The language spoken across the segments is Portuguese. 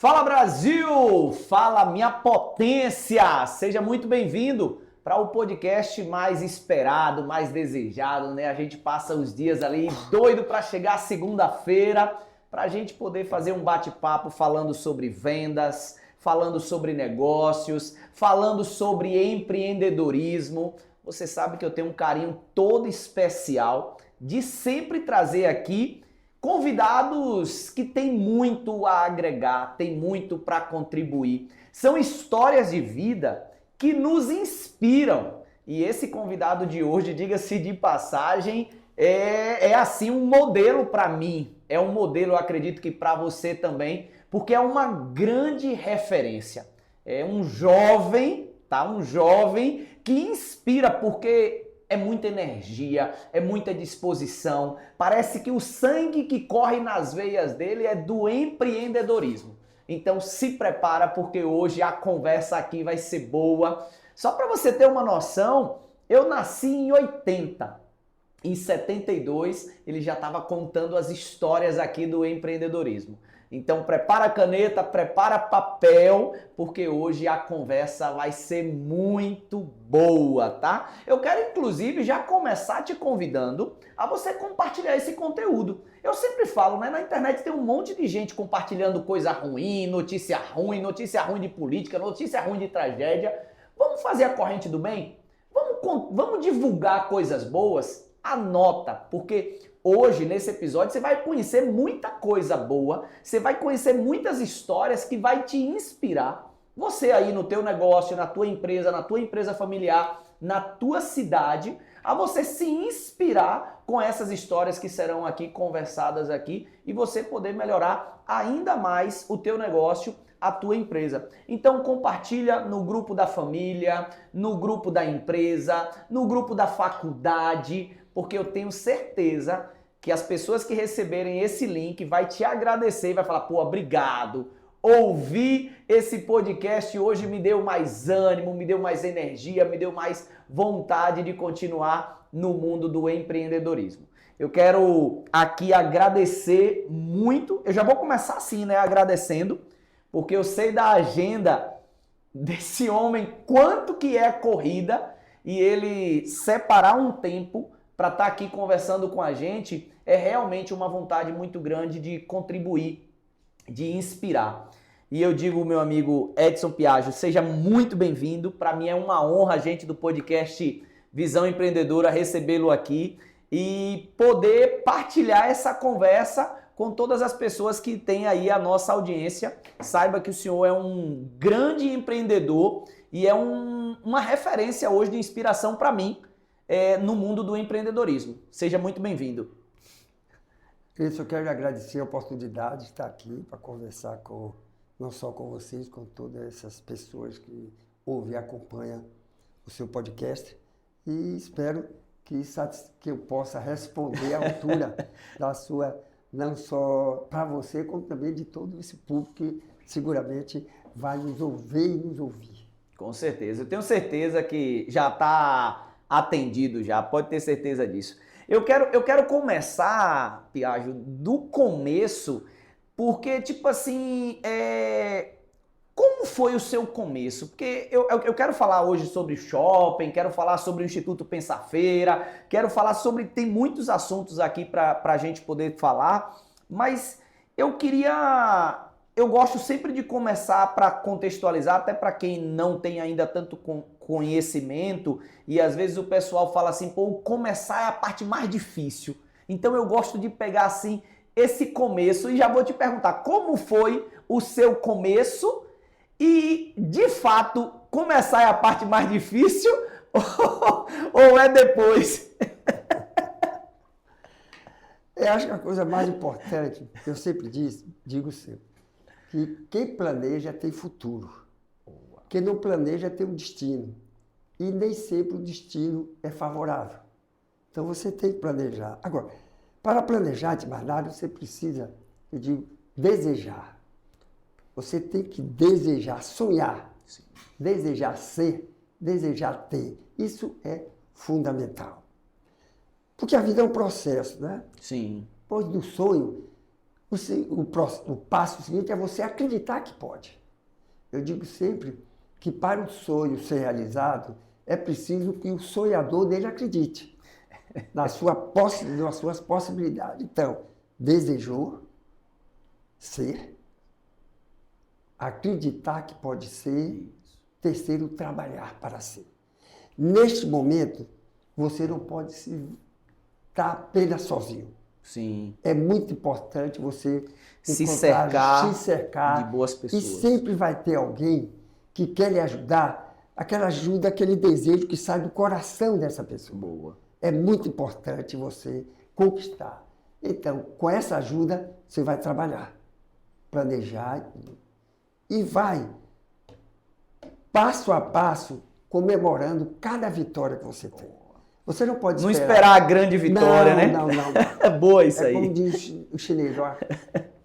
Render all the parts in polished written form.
Fala Brasil! Fala minha potência! Seja muito bem-vindo para o podcast mais esperado, mais desejado, né? A gente passa os dias ali doido para chegar segunda-feira, para a gente poder fazer um bate-papo falando sobre vendas, falando sobre negócios, falando sobre empreendedorismo. Você sabe que eu tenho um carinho todo especial de sempre trazer aqui convidados que têm muito a agregar, têm muito para contribuir. São histórias de vida que nos inspiram. E esse convidado de hoje, diga-se de passagem, é assim um modelo para mim. É um modelo, eu acredito que para você também, porque é uma grande referência. É um jovem, tá? Um jovem que inspira, porque é muita energia, é muita disposição. Parece que o sangue que corre nas veias dele é do empreendedorismo. Então se prepara, porque hoje a conversa aqui vai ser boa. Só para você ter uma noção, eu nasci em 80. Em 72, ele já estava contando as histórias aqui do empreendedorismo. Então prepara a caneta, prepara papel, porque hoje a conversa vai ser muito boa, tá? Eu quero inclusive já começar te convidando a você compartilhar esse conteúdo. Eu sempre falo, né? Na internet tem um monte de gente compartilhando coisa ruim, notícia ruim de política, notícia ruim de tragédia. Vamos fazer a corrente do bem? Vamos divulgar coisas boas? Anota, porque hoje, nesse episódio, você vai conhecer muita coisa boa, você vai conhecer muitas histórias que vai te inspirar. Você aí no teu negócio, na tua empresa familiar, na tua cidade, a você se inspirar com essas histórias que serão aqui conversadas aqui e você poder melhorar ainda mais o teu negócio, a tua empresa. Então compartilha no grupo da família, no grupo da empresa, no grupo da faculdade, porque eu tenho certeza que as pessoas que receberem esse link vai te agradecer e vai falar, pô, obrigado. Ouvi esse podcast hoje, me deu mais ânimo, me deu mais energia, me deu mais vontade de continuar no mundo do empreendedorismo. Eu quero aqui agradecer muito, eu já vou começar assim, né, agradecendo, porque eu sei da agenda desse homem, quanto que é corrida, e ele separar um tempo para estar aqui conversando com a gente é realmente uma vontade muito grande de contribuir, de inspirar. E eu digo, meu amigo Edson Piaggio, seja muito bem-vindo. Para mim é uma honra, gente do podcast Visão Empreendedora, recebê-lo aqui e poder partilhar essa conversa com todas as pessoas que têm aí a nossa audiência. Saiba que o senhor é um grande empreendedor e é uma referência hoje de inspiração para mim no mundo do empreendedorismo. Seja muito bem-vindo. Eu quero agradecer a oportunidade de estar aqui para conversar não só com vocês, com todas essas pessoas que ouvem e acompanham o seu podcast. E espero que eu possa responder à altura da sua, não só para você, como também de todo esse público que seguramente vai nos ouvir e nos ouvir. Com certeza. Eu tenho certeza que já está atendido já, pode ter certeza disso. Eu quero começar, Piaggio, do começo, porque, tipo assim, como foi o seu começo? Porque eu quero falar hoje sobre shopping, quero falar sobre o Instituto Pensar-Feira, quero falar sobre... Tem muitos assuntos aqui para a gente poder falar, mas eu gosto sempre de começar para contextualizar, até para quem não tem ainda tanto conhecimento, e às vezes o pessoal fala assim, pô, começar é a parte mais difícil. Então eu gosto de pegar assim esse começo e já vou te perguntar como foi o seu começo e, de fato, começar é a parte mais difícil ou é depois? Eu acho que a coisa mais importante, eu sempre digo sempre, que quem planeja tem futuro. Quem não planeja tem um destino. E nem sempre o destino é favorável. Então você tem que planejar. Agora, para planejar, de mais nada, você precisa, eu digo, desejar. Você tem que desejar, sonhar, sim, desejar ser, desejar ter. Isso é fundamental. Porque a vida é um processo, né? Sim. Depois do sonho, O passo seguinte é você acreditar que pode. Eu digo sempre que para o sonho ser realizado, é preciso que o sonhador dele acredite nas suas possibilidades. Então, desejou ser, acreditar que pode ser, terceiro, trabalhar para ser. Neste momento, você não pode estar apenas sozinho. Sim. É muito importante você se cercar de boas pessoas. E sempre vai ter alguém que quer lhe ajudar, aquela ajuda, aquele desejo que sai do coração dessa pessoa. Boa. É muito importante você conquistar. Então, com essa ajuda, você vai trabalhar, planejar e vai, passo a passo, comemorando cada vitória que você tem. Você não pode esperar. Não esperar a grande vitória, né? Não. É boa isso aí. É como diz o chinês, ó,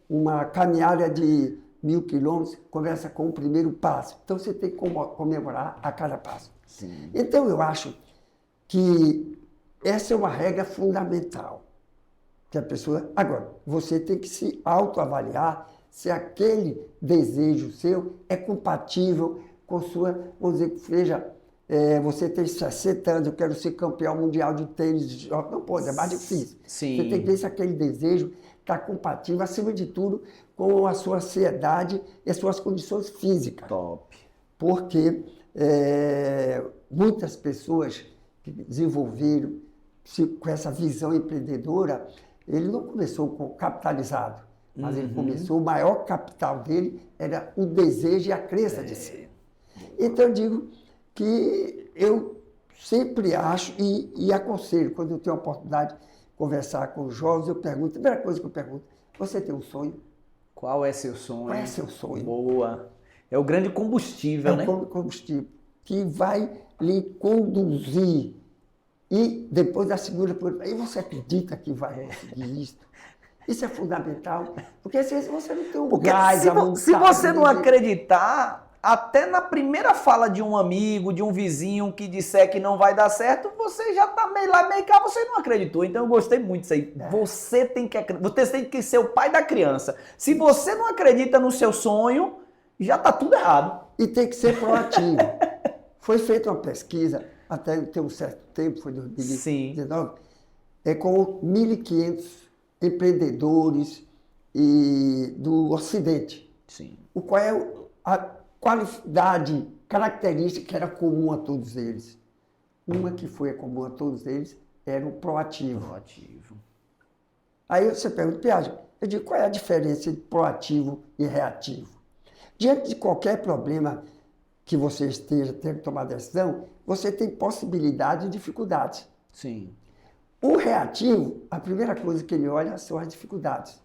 uma caminhada de 1000 quilômetros começa com o primeiro passo. Então você tem que comemorar a cada passo. Sim. Então eu acho que essa é uma regra fundamental. Que a pessoa. Agora, você tem que se autoavaliar se aquele desejo seu é compatível com sua, vamos dizer, seja. Você tem 60 anos, eu quero ser campeão mundial de tênis. Não pode, é mais difícil. Sim. Você tem que ver se aquele desejo está compatível, acima de tudo, com a sua ansiedade e as suas condições físicas. Top. Porque muitas pessoas que desenvolveram com essa visão empreendedora, ele não começou capitalizado, mas ele começou, o maior capital dele era o desejo e a crença de si. Então eu digo que eu sempre acho e aconselho, quando eu tenho a oportunidade de conversar com os jovens, eu pergunto, a primeira coisa que eu pergunto, você tem um sonho? Qual é seu sonho? Qual é seu sonho? Boa. É o grande combustível, né? É o combustível que vai lhe conduzir. E depois da segunda pergunta, e você acredita que vai conseguir isso? Isso é fundamental, porque às vezes você não tem um gás, se você não acreditar, até na primeira fala de um amigo, de um vizinho que disser que não vai dar certo, você já tá meio lá, meio cá, você não acreditou. Então eu gostei muito disso aí. Você tem que ser o pai da criança. Se você não acredita no seu sonho, já tá tudo errado. E tem que ser proativo. Foi feita uma pesquisa, até tem um certo tempo, foi em 2019, com 1.500 empreendedores do Ocidente. Sim. Qual é a qualidade, característica que era comum a todos eles? Uma que foi comum a todos eles era o proativo. Aí você pergunta, Piaget, eu digo, qual é a diferença entre proativo e reativo? Diante de qualquer problema que você esteja tendo que tomar decisão, você tem possibilidades e dificuldades. Sim. O reativo, a primeira coisa que ele olha são as dificuldades.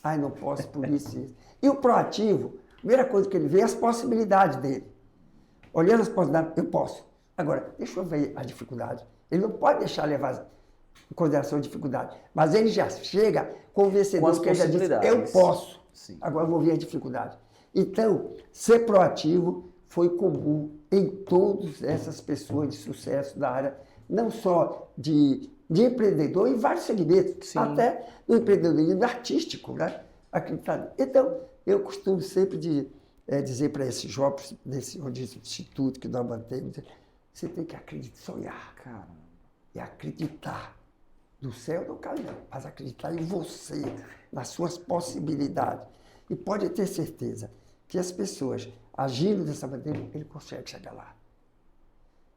Ai, não posso por isso. E o proativo, a primeira coisa que ele vê é as possibilidades dele. Olhando as possibilidades, eu posso. Agora, deixa eu ver a dificuldade. Ele não pode deixar levar em consideração a dificuldade. Mas ele já chega com o vencedor, que ele já disse, eu posso. Sim. Agora eu vou ver a dificuldade. Então, ser proativo foi comum em todas essas pessoas de sucesso da área, não só de empreendedor, em vários segmentos, sim, até no empreendedorismo artístico, né? Então, eu costumo sempre dizer para esses jovens desse instituto que nós mantemos, você tem que acreditar, sonhar, cara, e acreditar. Do céu não cai não, mas acreditar em você, nas suas possibilidades. E pode ter certeza que as pessoas agindo dessa maneira, ele consegue chegar lá.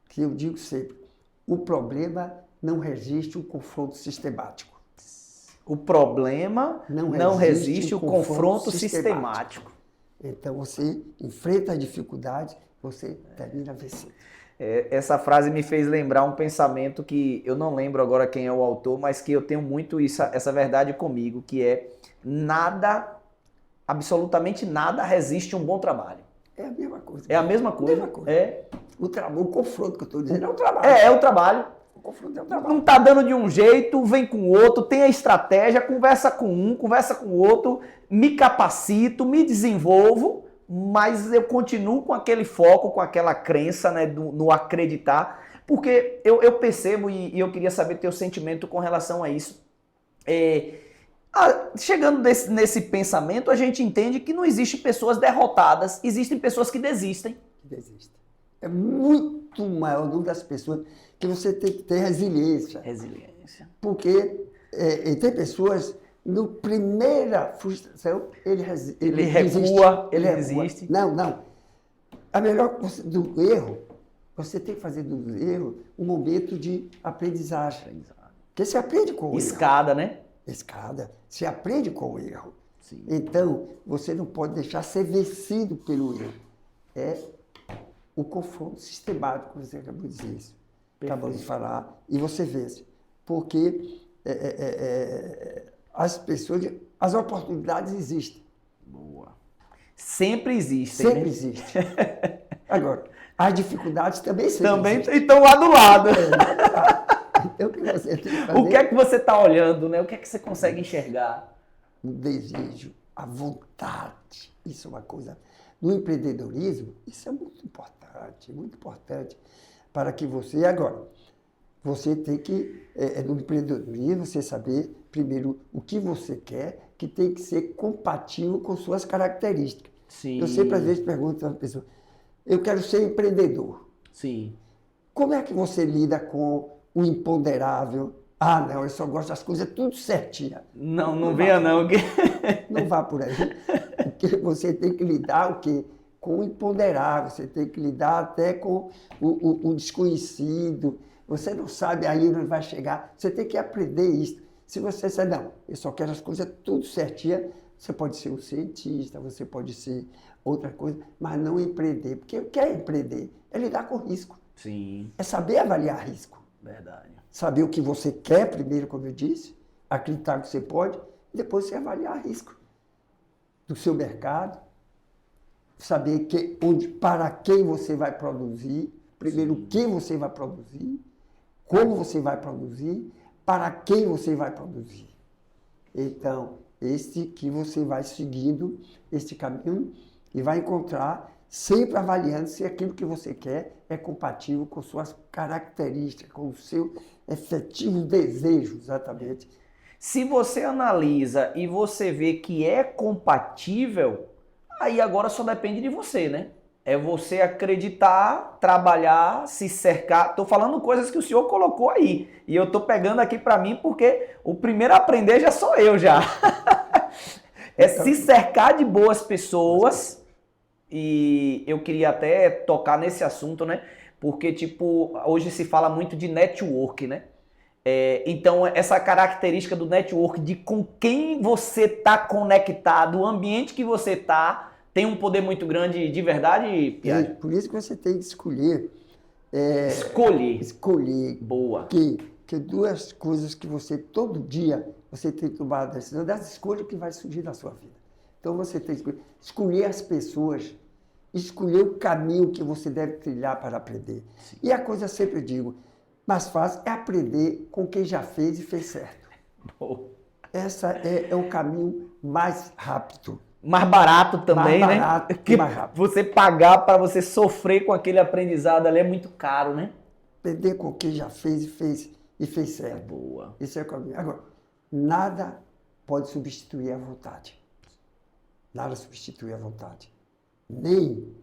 Que eu digo sempre, o problema não resiste um confronto sistemático. O problema não resiste o confronto sistemático. Então você enfrenta a dificuldade, você termina vencendo. Essa frase me fez lembrar um pensamento que eu não lembro agora quem é o autor, mas que eu tenho muito essa verdade comigo, que é nada, absolutamente nada resiste um bom trabalho. É a mesma coisa. É a mesma coisa. O confronto que eu estou dizendo é o trabalho. É o trabalho. O confronto é o trabalho. Não está dando de um jeito, vem com o outro, tem a estratégia, conversa com um, conversa com o outro, me capacito, me desenvolvo, mas eu continuo com aquele foco, com aquela crença, né, no acreditar, porque eu percebo e eu queria saber teu sentimento com relação a isso. Chegando nesse pensamento, a gente entende que não existe pessoas derrotadas, existem pessoas que desistem. Que desistem. É muito maior o número das pessoas que você tem que ter resiliência. Resiliência. Porque tem pessoas, no primeira frustração, ele recua, ele desiste. Não. A melhor coisa do erro, você tem que fazer do erro um momento de aprendizagem. Porque você aprende com o erro. Escada, né? Escada. Você aprende com o erro. Sim. Então, você não pode deixar ser vencido pelo erro. É o confronto sistemático, você acabou de dizer isso. Acabamos de falar, e você vence. Porque as oportunidades existem. Boa. Sempre existem, Sempre né? existe. Agora, as dificuldades também existem. Também estão lá do lado. Então, o que você tem que fazer? O que é que você está olhando, né? O que é que você consegue enxergar? O desejo, a vontade. Isso é uma coisa. No empreendedorismo, isso é muito importante para que você. Agora, você tem que, no empreendedorismo, você saber, primeiro, o que você quer, que tem que ser compatível com suas características. Sim. Eu sempre, às vezes, pergunto a uma pessoa: eu quero ser empreendedor. Sim. Como é que você lida com o imponderável? Ah, não, eu só gosto das coisas tudo certinha. Não venha não. Não vá por aí. Porque você tem que lidar o quê? Com o imponderável, você tem que lidar até com o desconhecido. Você não sabe ainda onde vai chegar. Você tem que aprender isso. Se você disser, não, eu só quero as coisas tudo certinha, você pode ser um cientista, você pode ser outra coisa, mas não empreender. Porque o que é empreender? É lidar com risco. Sim. É saber avaliar risco. Verdade. Saber o que você quer primeiro, como eu disse, acreditar que você pode, e depois você avaliar risco do seu mercado, saber para quem você vai produzir, primeiro o que você vai produzir, como você vai produzir, para quem você vai produzir. Então, este que você vai seguindo este caminho e vai encontrar, sempre avaliando se aquilo que você quer é compatível com suas características, com o seu efetivo desejo, exatamente. Se você analisa e você vê que é compatível, aí agora só depende de você, né? É você acreditar, trabalhar, se cercar. Estou falando coisas que o senhor colocou aí. E eu estou pegando aqui para mim porque o primeiro a aprender já sou eu já. É se cercar de boas pessoas. E eu queria até tocar nesse assunto, né? Porque, tipo, hoje se fala muito de network, né? Então, essa característica do network, de com quem você está conectado, o ambiente que você está, tem um poder muito grande de verdade, Piaggio? Por isso que você tem que escolher. Escolher. Boa. Que duas coisas que você, todo dia, você tem que tomar a decisão das escolhas que vai surgir na sua vida. Então, você tem que escolher as pessoas, escolher o caminho que você deve trilhar para aprender. Sim. E a coisa, sempre eu digo, mais fácil é aprender com quem já fez e fez certo. Boa. Essa é o caminho mais rápido. Mais barato também, mais barato, né? Porque mais rápido. Você pagar para você sofrer com aquele aprendizado ali é muito caro, né? Aprender com quem já fez e fez certo. Boa. Esse é o caminho. Agora, nada pode substituir a vontade. Nada substitui a vontade. Nem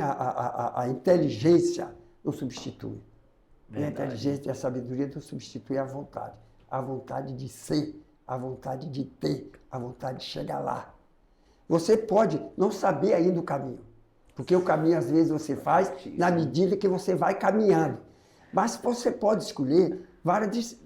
a inteligência não substitui. Nem a inteligência e a sabedoria não substituem a vontade. A vontade de ser, a vontade de ter, a vontade de chegar lá. Você pode não saber ainda o caminho, porque o caminho às vezes você faz na medida que você vai caminhando. Mas você pode escolher várias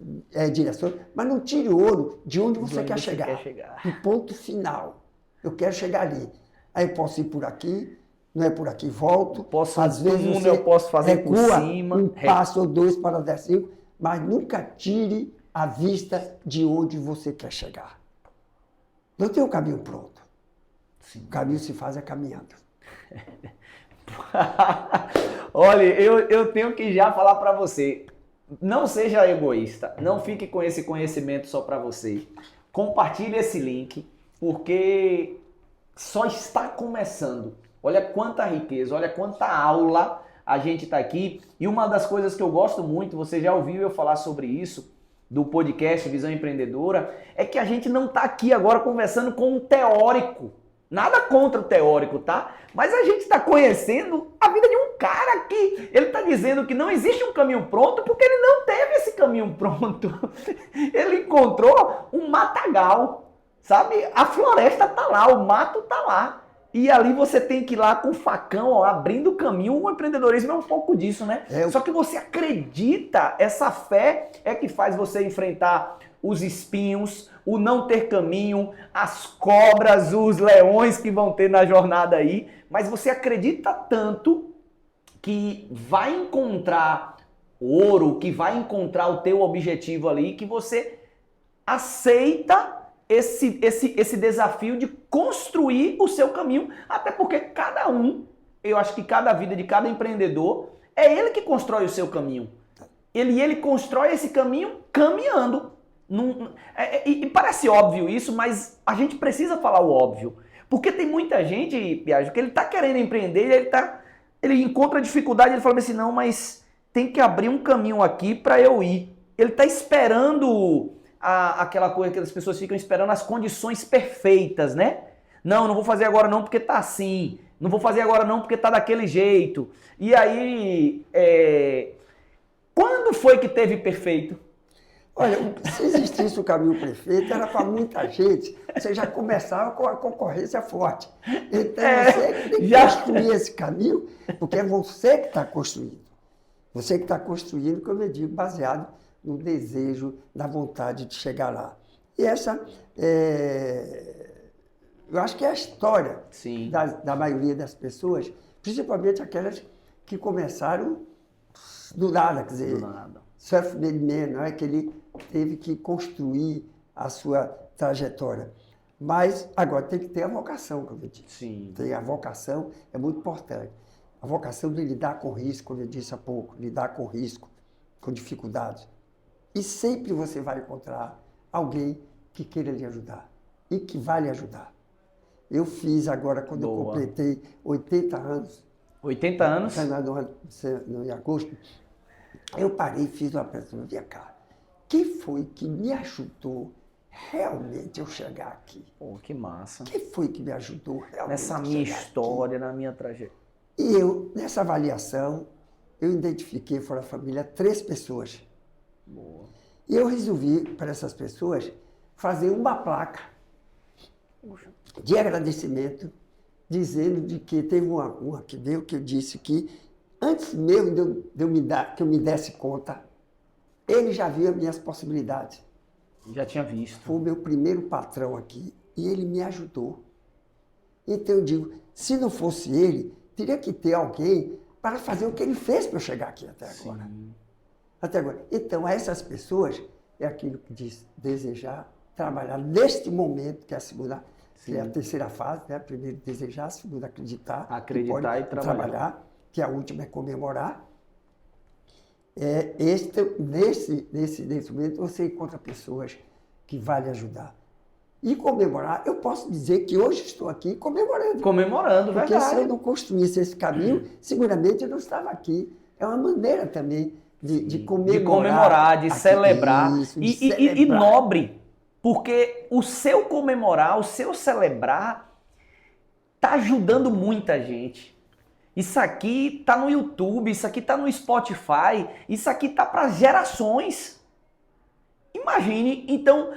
direções, mas não tire o ouro de onde você quer chegar. O ponto final. Eu quero chegar ali. Aí eu posso ir por aqui, não é por aqui, volto. Às vezes eu posso fazer por cima. Um passo ou dois para dar 5, mas nunca tire a vista de onde você quer chegar. Não tem um caminho pronto. Sim. O caminho se faz caminhando. Olha, eu tenho que já falar para você. Não seja egoísta. Não fique com esse conhecimento só para você. Compartilhe esse link, porque só está começando. Olha quanta riqueza, olha quanta aula a gente está aqui. E uma das coisas que eu gosto muito, você já ouviu eu falar sobre isso, do podcast Visão Empreendedora é que a gente não está aqui agora conversando com um teórico. Nada contra o teórico, tá? Mas a gente está conhecendo a vida de um cara que ele está dizendo que não existe um caminho pronto porque ele não teve esse caminho pronto. Ele encontrou um matagal, sabe? A floresta tá lá, o mato tá lá. E ali você tem que ir lá com o facão, ó, abrindo o caminho. O empreendedorismo é um pouco disso, né? Só que você acredita, essa fé é que faz você enfrentar os espinhos, o não ter caminho, as cobras, os leões que vão ter na jornada aí. Mas você acredita tanto que vai encontrar ouro, que vai encontrar o teu objetivo ali, que você aceita esse desafio de construir o seu caminho, até porque cada um, eu acho que cada vida de cada empreendedor, é ele que constrói o seu caminho. Ele constrói esse caminho caminhando. E parece óbvio isso, mas a gente precisa falar o óbvio. Porque tem muita gente, Piaggio, que ele está querendo empreender, ele encontra dificuldade, ele fala assim, não, mas tem que abrir um caminho aqui para eu ir. Ele está esperando aquela coisa que as pessoas ficam esperando, as condições perfeitas, né? Não vou fazer agora não porque tá assim. Não vou fazer agora não porque tá daquele jeito. E aí, quando foi que teve perfeito? Olha, se existisse o caminho perfeito, era para muita gente. Você já começava com a concorrência forte. Então, você tem que construir esse caminho, porque é você que está construindo. Você que está construindo, como eu digo, baseado no desejo, na vontade de chegar lá. E essa, eu acho que é a história da maioria das pessoas, principalmente aquelas que começaram do nada, quer dizer, self-made man, não é? Que ele teve que construir a sua trajetória. Mas agora tem que ter a vocação, como eu disse. Sim. A vocação é muito importante. A vocação de lidar com risco, como eu disse há pouco, lidar com risco, com dificuldades. E sempre você vai encontrar alguém que queira lhe ajudar e que vai lhe ajudar. Eu fiz agora, quando eu completei 80 anos. 80 anos? Em agosto, eu parei e fiz uma pergunta. Vem cá, quem foi que me ajudou realmente eu chegar aqui? Pô, que massa. Quem foi que me ajudou realmente nessa minha história, na minha trajetória? E eu, nessa avaliação, eu identifiquei fora da família 3 pessoas. Boa. E eu resolvi, para essas pessoas, fazer uma placa de agradecimento, dizendo de que teve uma que deu, que eu disse que antes mesmo que eu me desse conta, ele já via minhas possibilidades. Já tinha visto. Foi o meu primeiro patrão aqui e ele me ajudou. Então eu digo, se não fosse ele, teria que ter alguém para fazer o que ele fez para eu chegar aqui até agora. Sim. Até agora. Então, essas pessoas, é aquilo que diz, desejar, trabalhar neste momento, que é a segunda, que é a terceira fase, né? Primeiro desejar, segundo acreditar. Acreditar e trabalhar. Que a última é comemorar. Nesse momento, você encontra pessoas que vão lhe ajudar. E comemorar, eu posso dizer que hoje estou aqui comemorando. Comemorando, porque verdade. se eu não construísse esse caminho, seguramente eu não estava aqui. É uma maneira também de comemorar. De celebrar. Celebrar. E nobre. Porque o seu comemorar, o seu celebrar, tá ajudando muita gente. Isso aqui tá no YouTube, isso aqui tá no Spotify, isso aqui tá para gerações. Imagine, então,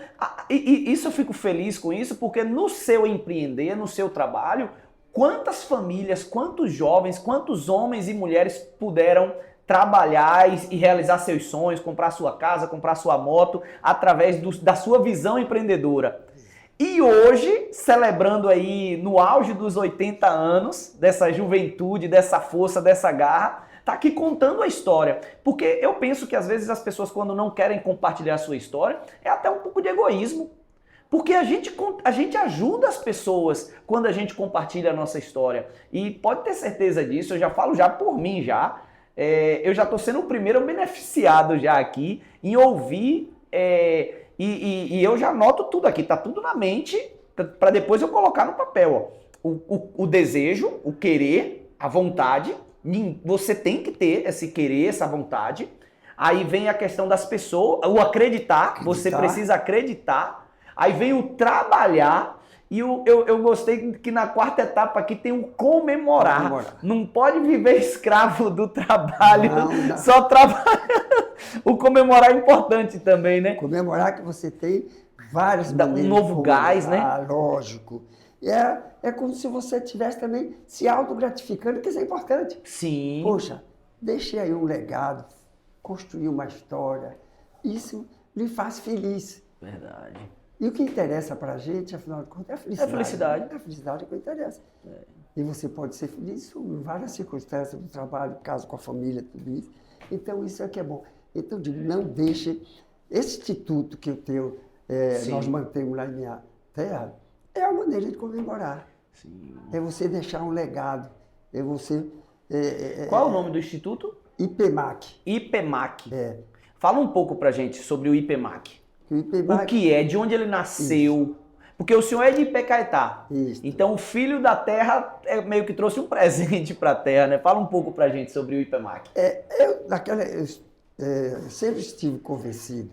isso eu fico feliz com isso, porque no seu empreender, no seu trabalho, quantas famílias, quantos jovens, quantos homens e mulheres puderam trabalhar e realizar seus sonhos, comprar sua casa, comprar sua moto, através da sua visão empreendedora. E hoje, celebrando aí no auge dos 80 anos, dessa juventude, dessa força, dessa garra, tá aqui contando a história. Porque eu penso que às vezes as pessoas, quando não querem compartilhar a sua história, é até um pouco de egoísmo. Porque a gente ajuda as pessoas quando a gente compartilha a nossa história. E pode ter certeza disso, eu já falo já por mim já. Eu já estou sendo o primeiro beneficiado já aqui em ouvir, e eu já anoto tudo aqui, tá tudo na mente, para depois eu colocar no papel. Ó. O desejo, o querer, a vontade, você tem que ter esse querer, essa vontade. Aí vem a questão das pessoas, o acreditar, você precisa acreditar. Aí vem o trabalhar. E eu gostei que na quarta etapa aqui tem o comemorar. Não pode viver escravo do trabalho, não. Só trabalhar. O comemorar é importante também, né? Comemorar que você tem várias maneiras. Um novo gás, né? Lógico. É como se você estivesse também se autogratificando, que isso é importante. Sim. Poxa, deixei aí um legado, construí uma história. Isso lhe faz feliz. Verdade. E o que interessa para a gente, afinal de contas, é a felicidade. É a felicidade. É a felicidade que interessa. E você pode ser feliz em várias circunstâncias, no trabalho, caso com a família, tudo isso. Então, isso é que é bom. Então, não deixe... Esse instituto que eu tenho, nós mantemos lá em minha terra, é a maneira de comemorar. Sim. É você deixar um legado. É você... Qual é o nome do instituto? IPEMAC. IPEMAC. Fala um pouco pra gente sobre o IPEMAC. O que é, de onde ele nasceu. Isso. Porque o senhor é de Ipê-Caetá. Isso. Então o filho da terra meio que trouxe um presente para a terra, né? Fala um pouco pra gente sobre o IPEMAC. Eu sempre estive convencido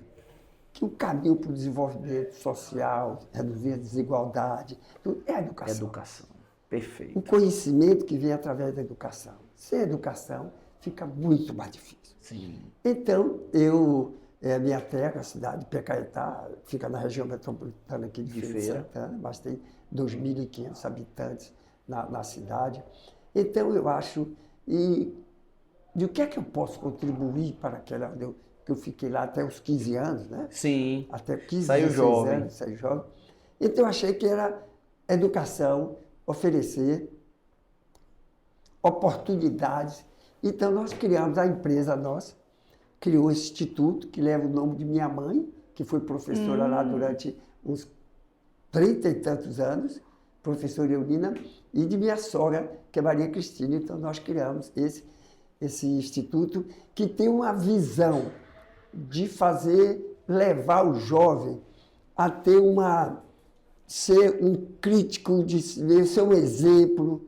que o caminho para o desenvolvimento social, reduzir a desigualdade, é a educação. Educação, perfeito. O conhecimento que vem através da educação. Sem educação, fica muito mais difícil. Sim. Então, a minha terra, a cidade de Ipê-Caetá, fica na região metropolitana aqui de Feira de Santana, mas tem 2.500 habitantes na cidade. Então, eu acho... De o que é que eu posso contribuir para aquela... que eu fiquei lá até os 15 anos, né? Sim. Até 15, saiu 16 jovem. anos, saiu jovem. Então, eu achei que era educação, oferecer oportunidades. Então, nós criamos a empresa nossa, criou esse instituto, que leva o nome de minha mãe, que foi professora lá durante uns 30 e tantos anos, professora Eulina, e de minha sogra, que é Maria Cristina. Então, nós criamos esse instituto que tem uma visão de levar o jovem a ter ser um crítico, ser um exemplo,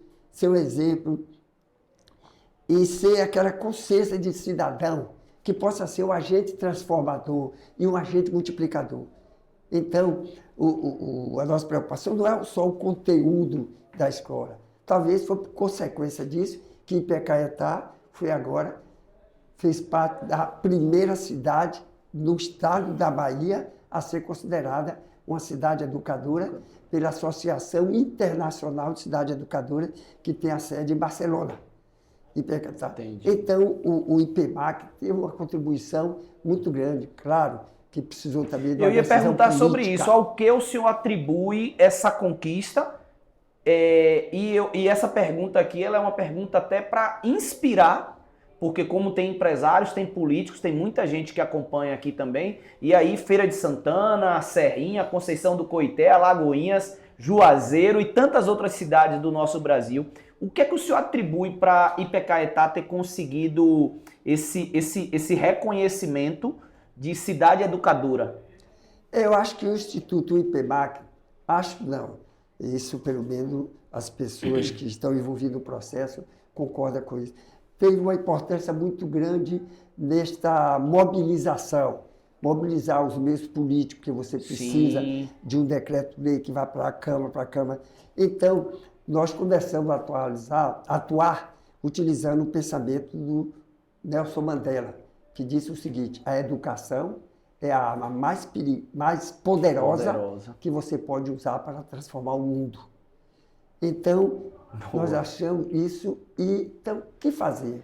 e ser aquela consciência de cidadão que possa ser um agente transformador e um agente multiplicador. Então, a nossa preocupação não é só o conteúdo da escola. Talvez foi por consequência disso que Ipê-Caetá fez parte da primeira cidade no estado da Bahia a ser considerada uma cidade educadora pela Associação Internacional de Cidade Educadora, que tem a sede em Barcelona. Então, o IPEMAC teve uma contribuição muito grande, claro, que precisou também de uma decisão política. Eu ia perguntar sobre isso, ao que o senhor atribui essa conquista, e essa pergunta aqui ela é uma pergunta até para inspirar, porque como tem empresários, tem políticos, tem muita gente que acompanha aqui também, e aí Feira de Santana, Serrinha, Conceição do Coité, Alagoinhas, Juazeiro e tantas outras cidades do nosso Brasil. O que é que o senhor atribui para Ipê-Caetá ter conseguido esse reconhecimento de cidade educadora? Eu acho que o Instituto IPEMAC, acho não, isso pelo menos as pessoas que estão envolvidas no processo concordam com isso, teve uma importância muito grande nesta mobilização, mobilizar os meios políticos, que você precisa de um decreto-lei que vá para a Câmara. Então, nós começamos a atuar utilizando o pensamento do Nelson Mandela, que disse o seguinte: a educação é a arma mais poderosa que você pode usar para transformar o mundo. Então, nós achamos isso e, então, o que fazer?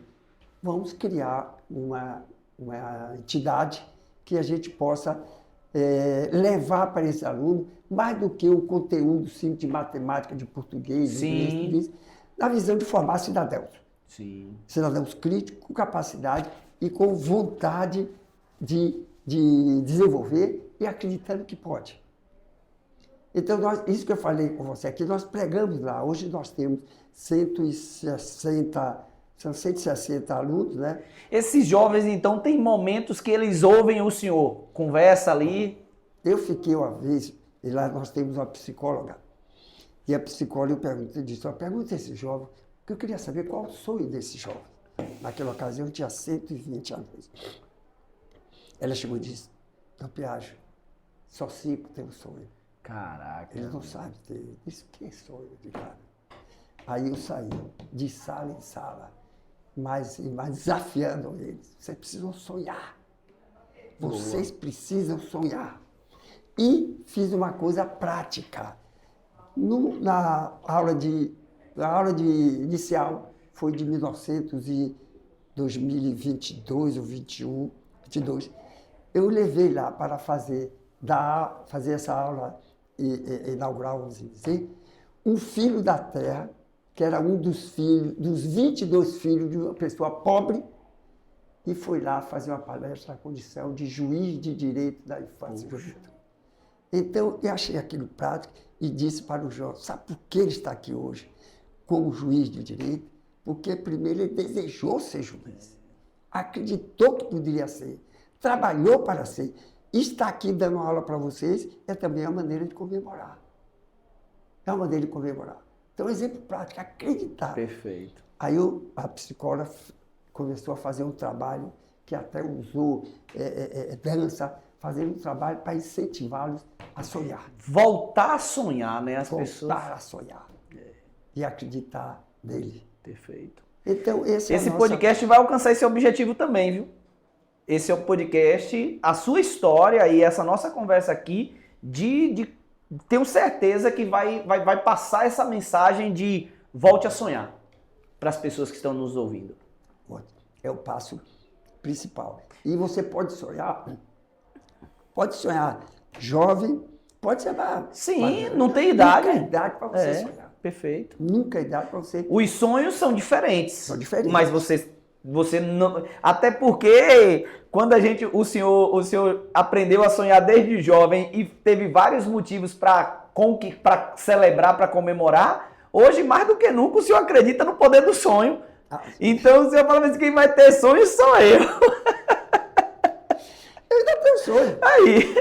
Vamos criar uma entidade que a gente possa levar para esse aluno mais do que o conteúdo simples de matemática, de português, de inglês, tudo isso, na visão de formar cidadãos. Sim. Cidadãos críticos, com capacidade e com vontade de desenvolver e acreditando que pode. Então, isso que eu falei com você aqui, nós pregamos lá. Hoje nós temos 160 alunos, né? Esses jovens, então, tem momentos que eles ouvem o senhor, conversa ali. Eu fiquei uma vez, e lá nós temos uma psicóloga, e a psicóloga pergunta a esse jovem, porque eu queria saber qual o sonho desse jovem. Naquela ocasião tinha 120 anos. Ela chegou e disse, não, Piaggio, só 5 têm um sonho. Caraca. Eles não sabem ter. Isso que é sonho de cara. Aí eu saí de sala em sala, mas desafiando eles. Vocês precisam sonhar. Vocês precisam sonhar. E fiz uma coisa prática. Na aula de inicial, foi de 2022 ou 21, 22. Eu levei lá para fazer essa aula inaugural, vamos dizer, um filho da terra, que era um dos 22 filhos de uma pessoa pobre, e foi lá fazer uma palestra na condição de juiz de direito da infância e juventude. Então, eu achei aquilo prático e disse para o João, sabe por que ele está aqui hoje como juiz de direito? Porque primeiro ele desejou ser juiz, acreditou que poderia ser, trabalhou para ser. Estar aqui dando aula para vocês é também uma maneira de comemorar. É uma maneira de comemorar. Então, exemplo prático, acreditar. Perfeito. Aí a psicóloga começou a fazer um trabalho que até usou dança, fazendo um trabalho para incentivá-los a sonhar. Voltar a sonhar, né? As pessoas. Voltar a sonhar. E acreditar nele. Perfeito. Então, esse podcast vai alcançar esse objetivo também, viu? Esse é o podcast, a sua história e essa nossa conversa aqui, tenho certeza que vai passar essa mensagem de volte a sonhar para as pessoas que estão nos ouvindo. É o passo principal. E você pode sonhar jovem, pode ser... Sim, não tem idade. Nunca é idade para você sonhar. Perfeito. Nunca é idade para você... Os sonhos são diferentes. São diferentes. Mas você não... Até porque quando o senhor aprendeu a sonhar desde jovem e teve vários motivos para celebrar, para comemorar, hoje mais do que nunca o senhor acredita no poder do sonho. Então o senhor fala assim, quem vai ter sonho sou eu. Eu ainda tenho sonho. Aí.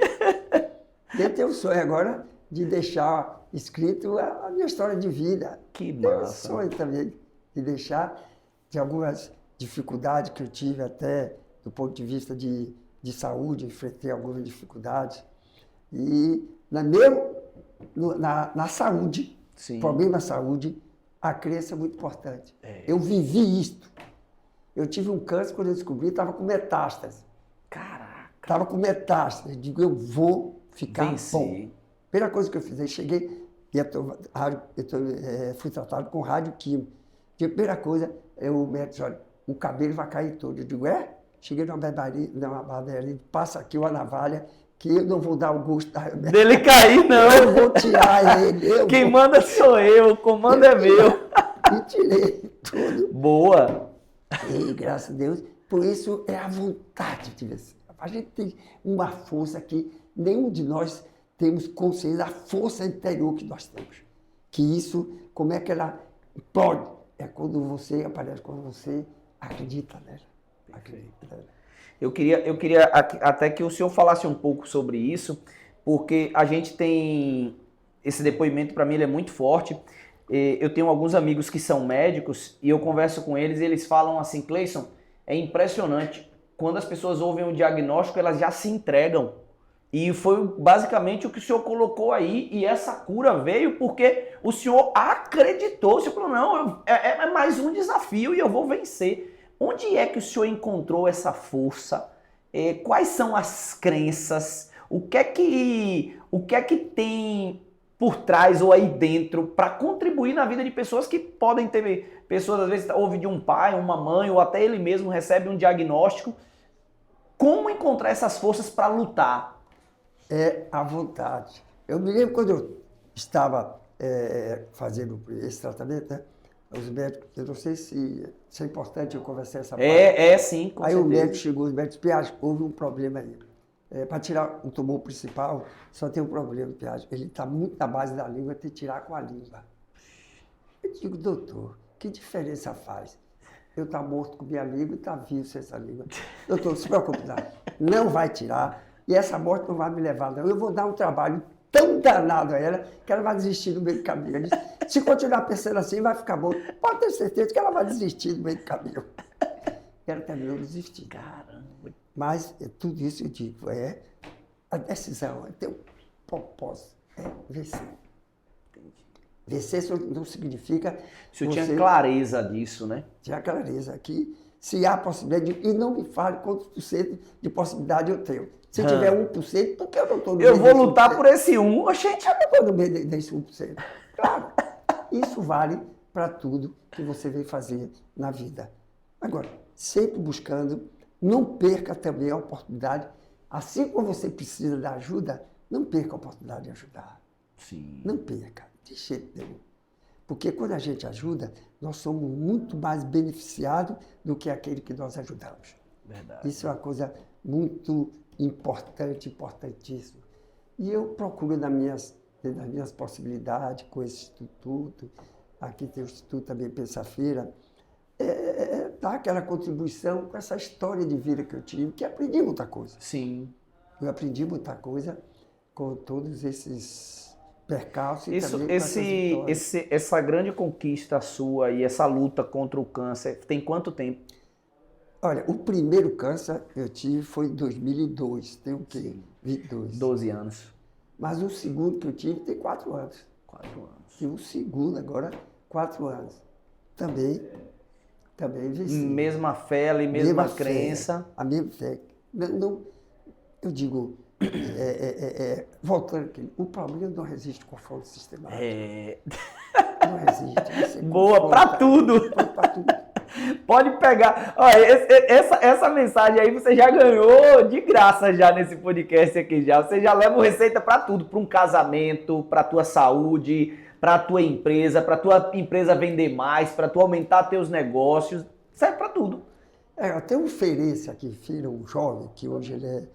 Eu tenho um sonho agora de deixar escrito a minha história de vida. Que massa. Tenho um sonho também de deixar de algumas dificuldades que eu tive até do ponto de vista de saúde, enfrentei algumas dificuldades. E na saúde, Sim. Problema na saúde, a crença é muito importante. Eu vivi isto. Eu tive um câncer, quando eu descobri, estava com metástase. Caraca. Estava com metástase. Eu digo, eu vou ficar bom. Primeira coisa que eu fiz, aí cheguei, fui tratado com radioquímico. A primeira coisa, o médico disse, olha, o cabelo vai cair todo. Eu digo, Cheguei numa barbearia, passa aqui uma navalha, que eu não vou dar o gosto dele cair, não. Eu vou tirar ele. Quem manda sou eu, o comando é meu. E tirei tudo. Boa. E graças a Deus, por isso é a vontade de vencer. A gente tem uma força que nenhum de nós temos consciência da força interior que nós temos. Que isso, como é que ela pode? É quando você aparece, quando você acredita nela. Eu queria até que o senhor falasse um pouco sobre isso, porque a gente tem... Esse depoimento, para mim, ele é muito forte. Eu tenho alguns amigos que são médicos e eu converso com eles e eles falam assim, Cleison, é impressionante. Quando as pessoas ouvem o diagnóstico, elas já se entregam. E foi basicamente o que o senhor colocou aí, e essa cura veio porque o senhor acreditou. O senhor falou, não, é mais um desafio e eu vou vencer. Onde é que o senhor encontrou essa força? Quais são as crenças? O que é que tem por trás ou aí dentro para contribuir na vida de pessoas que podem ter... Pessoas, às vezes, ouvem de um pai, uma mãe, ou até ele mesmo recebe um diagnóstico. Como encontrar essas forças para lutar? É a vontade. Eu me lembro quando eu estava fazendo esse tratamento, né? Os médicos, eu não sei se é importante eu conversar essa parte. Sim, com aí certeza. O médico chegou, os médicos, Piaggio, houve um problema aí. Para tirar o tumor principal, só tem um problema, Piaggio. Ele está muito na base da língua, tem que tirar com a língua. Eu digo, doutor, que diferença faz? Eu estou morto com minha língua e está vivo sem essa língua. Doutor, não se preocupe, não vai tirar. E essa morte não vai me levar, não. Eu vou dar um trabalho tão danado a ela que ela vai desistir no meio do caminho. Ele disse, se continuar pensando assim, vai ficar bom. Pode ter certeza que ela vai desistir no meio do caminho. E ela terminou desistindo. Caramba. Mas tudo isso eu digo, a decisão, é ter um propósito, é vencer. Vencer não significa... O senhor tinha clareza disso, né? Tinha clareza que se há possibilidade, e não me fale quantos por cento de possibilidade eu tenho. Se tiver 1%, por que eu não estou no meio Eu vou lutar por esse 1%. Gente, eu não estou no meio desse 1%. Claro, isso vale para tudo que você vem fazer na vida. Agora, sempre buscando, não perca também a oportunidade, assim como você precisa da ajuda, não perca a oportunidade de ajudar. Sim. Não perca, de jeito nenhum. Porque quando a gente ajuda, nós somos muito mais beneficiados do que aquele que nós ajudamos. Verdade. Isso é uma coisa muito importante, importantíssima. E eu procuro nas minhas possibilidades, com esse instituto, aqui tem o Instituto também Pensa-feira, dar aquela contribuição com essa história de vida que eu tive, que aprendi muita coisa. Sim. Eu aprendi muita coisa com todos esses percalços e Isso, também com essas vitórias. essa grande conquista sua e essa luta contra o câncer, tem quanto tempo? Olha, o primeiro câncer eu tive foi em 2002, tem o quê? Sim. 22. 12 anos. Mas o segundo que eu tive tem 4 anos. 4 anos. E o segundo agora, 4 anos. Também venci. Mesma fé ali, mesma crença. A mesma fé. Não, eu digo, voltando aqui, o problema não resiste com confronto sistemático. Não resiste. Boa, para tudo. Para tudo. Pode pegar. Olha, essa mensagem aí você já ganhou de graça já nesse podcast aqui já. Você já leva receita para tudo, para um casamento, para tua saúde, para tua empresa vender mais, para tu aumentar teus negócios, serve para tudo. Eu tenho um Ferenc aqui, filho, um jovem, que hoje ele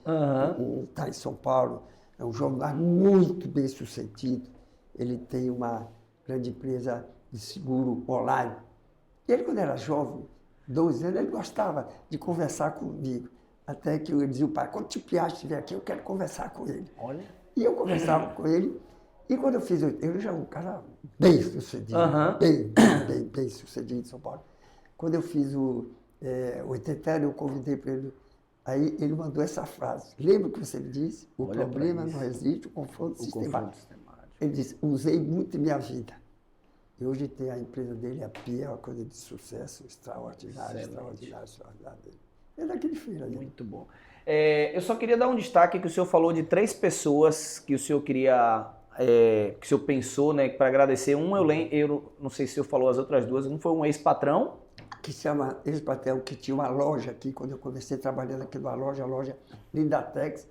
está em São Paulo, é um jovem mas muito bem sucedido. Ele tem uma grande empresa de seguro online. E ele, quando era jovem, 12 anos, ele gostava de conversar comigo. Até que eu dizia, o pai, quando o Piastri estiver aqui, eu quero conversar com ele. Olha. E eu conversava com ele. E quando eu fiz, ele já é um cara bem sucedido, bem sucedido em São Paulo. Quando eu fiz o 80 anos, eu convidei para ele. Aí ele mandou essa frase. Lembra que você me disse? O problema não resiste, o confronto sistemático. Ele disse, usei muito em minha vida. E hoje tem a empresa dele, a Pia, é uma coisa de sucesso extraordinário. É daquele filho ali. Muito bom. Eu só queria dar um destaque que o senhor falou de 3 pessoas que o senhor queria, que o senhor pensou, né, para agradecer. Eu não sei se o senhor falou as outras 2, um foi um ex-patrão. Que se chama ex-patrão, que tinha uma loja aqui, quando eu comecei trabalhando aqui numa loja, a loja Lindatex,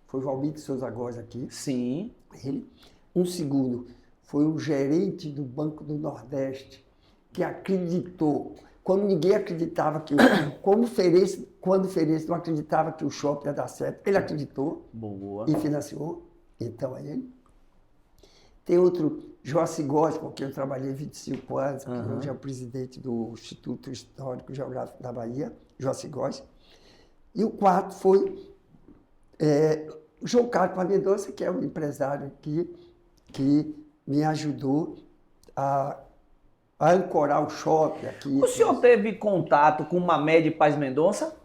foi o Valmir de Souza Góes aqui. Sim. Ele. Um segundo, foi o gerente do Banco do Nordeste, que acreditou, quando ninguém acreditava que... quando o Ferenc não acreditava que o shopping ia dar certo, ele acreditou. Boa. E financiou. Então, é ele. Tem outro, Joaci Góes, com quem eu trabalhei 25 anos, que hoje é o presidente do Instituto Histórico e Geográfico da Bahia, Joaci Góes. E o quarto foi João Carlos Mendonça, que é um empresário aqui, que me ajudou a ancorar o shopping aqui. O senhor teve contato com Mamed Paz Mendonça?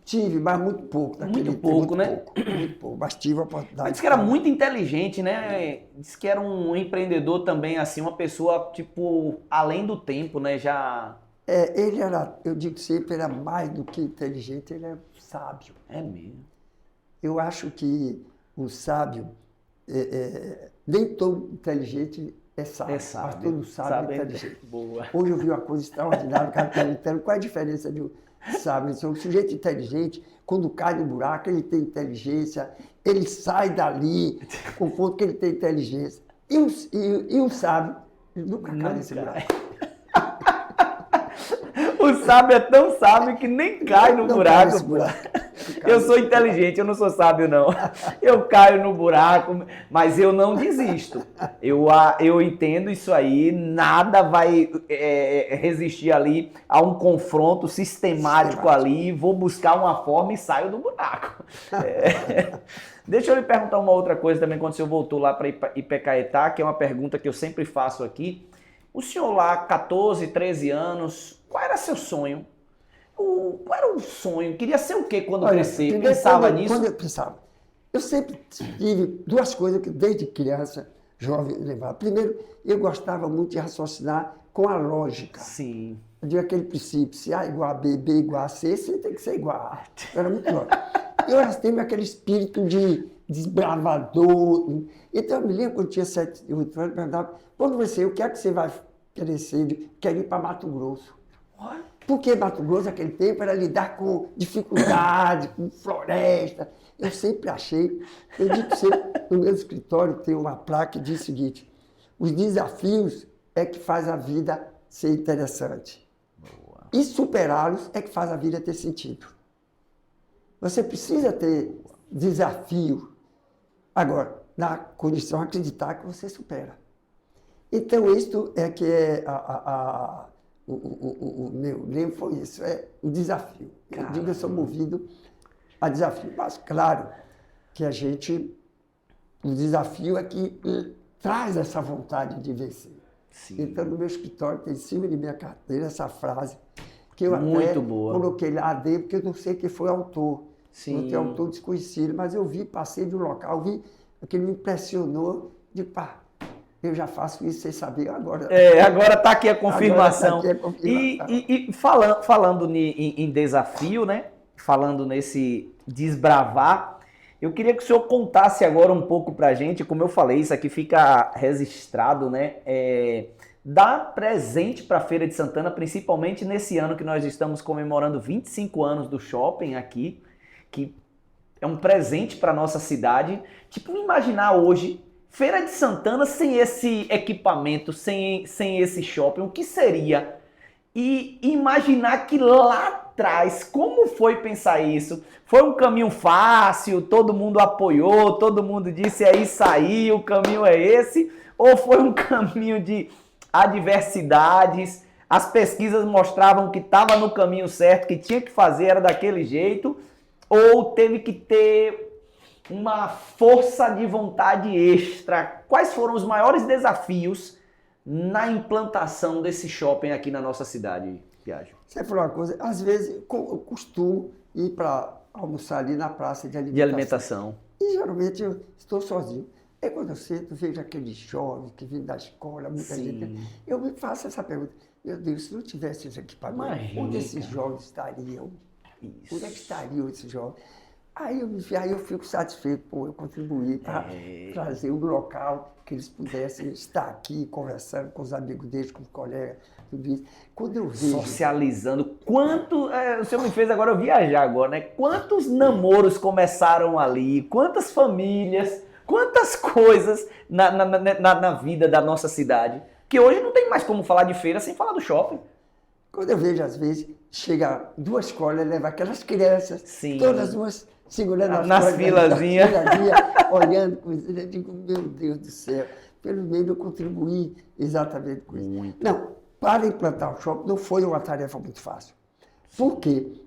Tive, mas muito pouco. Muito pouco, né? Muito pouco, mas tive a oportunidade. Mas disse que era muito inteligente, né? Disse que era um empreendedor também, assim, uma pessoa, tipo, além do tempo, né? Já... Ele era, eu digo sempre, era mais do que inteligente, ele é sábio. É mesmo. Eu acho que o sábio, nem todo inteligente é sábio, mas todo sábio é inteligente. Boa. Hoje eu vi uma coisa extraordinária, o cara perguntando qual é a diferença de um sábio. O sujeito inteligente, quando cai no buraco, ele tem inteligência, ele sai dali com o ponto que ele tem inteligência. E o sábio, ele nunca cai nesse buraco. O sábio é tão sábio que nem cai no buraco. Eu sou inteligente, eu não sou sábio, não. Eu caio no buraco, mas eu não desisto. Eu entendo isso aí, nada vai resistir ali a um confronto sistemático ali, vou buscar uma forma e saio do buraco. Deixa eu lhe perguntar uma outra coisa também, quando o senhor voltou lá para Ipê-Caetá, que é uma pergunta que eu sempre faço aqui. O senhor lá, 14, 13 anos, qual era seu sonho? Qual era o sonho? Queria ser o quê quando Olha, crescer? primeiro, Pensava nisso? Quando eu pensava, eu sempre tive duas coisas que desde criança, jovem, levava. Primeiro, eu gostava muito de raciocinar com a lógica. Sim. Eu digo aquele princípio, se A igual a B, B igual a C, C tem que ser igual a A. Eu era muito lógico. Eu tenho aquele espírito de desbravador. Então, eu me lembro quando eu tinha 7, 8 anos, eu perguntava, quando você, o que é que você vai querer ser? Quero ir para Mato Grosso. Porque Mato Grosso, naquele tempo, era lidar com dificuldade, com floresta. Eu sempre achei, eu digo sempre, no meu escritório tem uma placa que diz o seguinte, os desafios é que faz a vida ser interessante. Boa. E superá-los é que faz a vida ter sentido. Você precisa ter desafio. Agora, na condição de acreditar que você supera. Então, isto é que é o meu lema foi isso, é o desafio. Eu digo que eu sou movido a desafio. Mas, claro, que o desafio é que traz essa vontade de vencer. Sim. Então, no meu escritório tem em cima de minha carteira essa frase, que eu muito até boa. Coloquei lá dentro, porque eu não sei quem foi o autor. Sim. Não tem autor desconhecido, mas eu passei de um local, vi, aquilo me impressionou, digo, pá, eu já faço isso sem saber agora. Agora está aqui a confirmação. Tá aqui a confirmação. E falando em desafio, né? Falando nesse desbravar, eu queria que o senhor contasse agora um pouco para a gente, como eu falei, isso aqui fica registrado, né? Dar presente para a Feira de Santana, principalmente nesse ano que nós estamos comemorando 25 anos do shopping aqui, que é um presente para a nossa cidade. Tipo, imaginar hoje Feira de Santana sem esse equipamento, sem esse shopping, o que seria? E imaginar que lá atrás, como foi pensar isso? Foi um caminho fácil, todo mundo apoiou, todo mundo disse é isso aí, o caminho é esse? Ou foi um caminho de adversidades, as pesquisas mostravam que estava no caminho certo, que tinha que fazer, era daquele jeito, ou teve que ter uma força de vontade extra? Quais foram os maiores desafios na implantação desse shopping aqui na nossa cidade, Piaggio? Você falou uma coisa, às vezes eu costumo ir para almoçar ali na praça de alimentação. E geralmente eu estou sozinho. Aí quando eu sento, vejo aqueles jovens que vêm da escola, muita gente. Eu me faço essa pergunta, meu Deus, se não tivesse esse equipamento, onde esses jovens estariam? Isso. Onde é que estariam esses jovens? Aí eu fico satisfeito, eu contribuí para trazer um local que eles pudessem estar aqui conversando com os amigos deles, com os colegas, tudo isso. Quando eu vejo... Socializando. O senhor me fez agora eu viajar agora, né? Quantos namoros começaram ali? Quantas famílias? Quantas coisas na vida da nossa cidade? Que hoje não tem mais como falar de feira sem falar do shopping. Quando eu vejo, às vezes, chega duas escolas, leva aquelas crianças, sim, todas umas segurando nas filazinhas, olhando, eu digo, meu Deus do céu, pelo menos eu contribuí exatamente com isso. Muito. Não, para implantar o shopping não foi uma tarefa muito fácil. Por quê?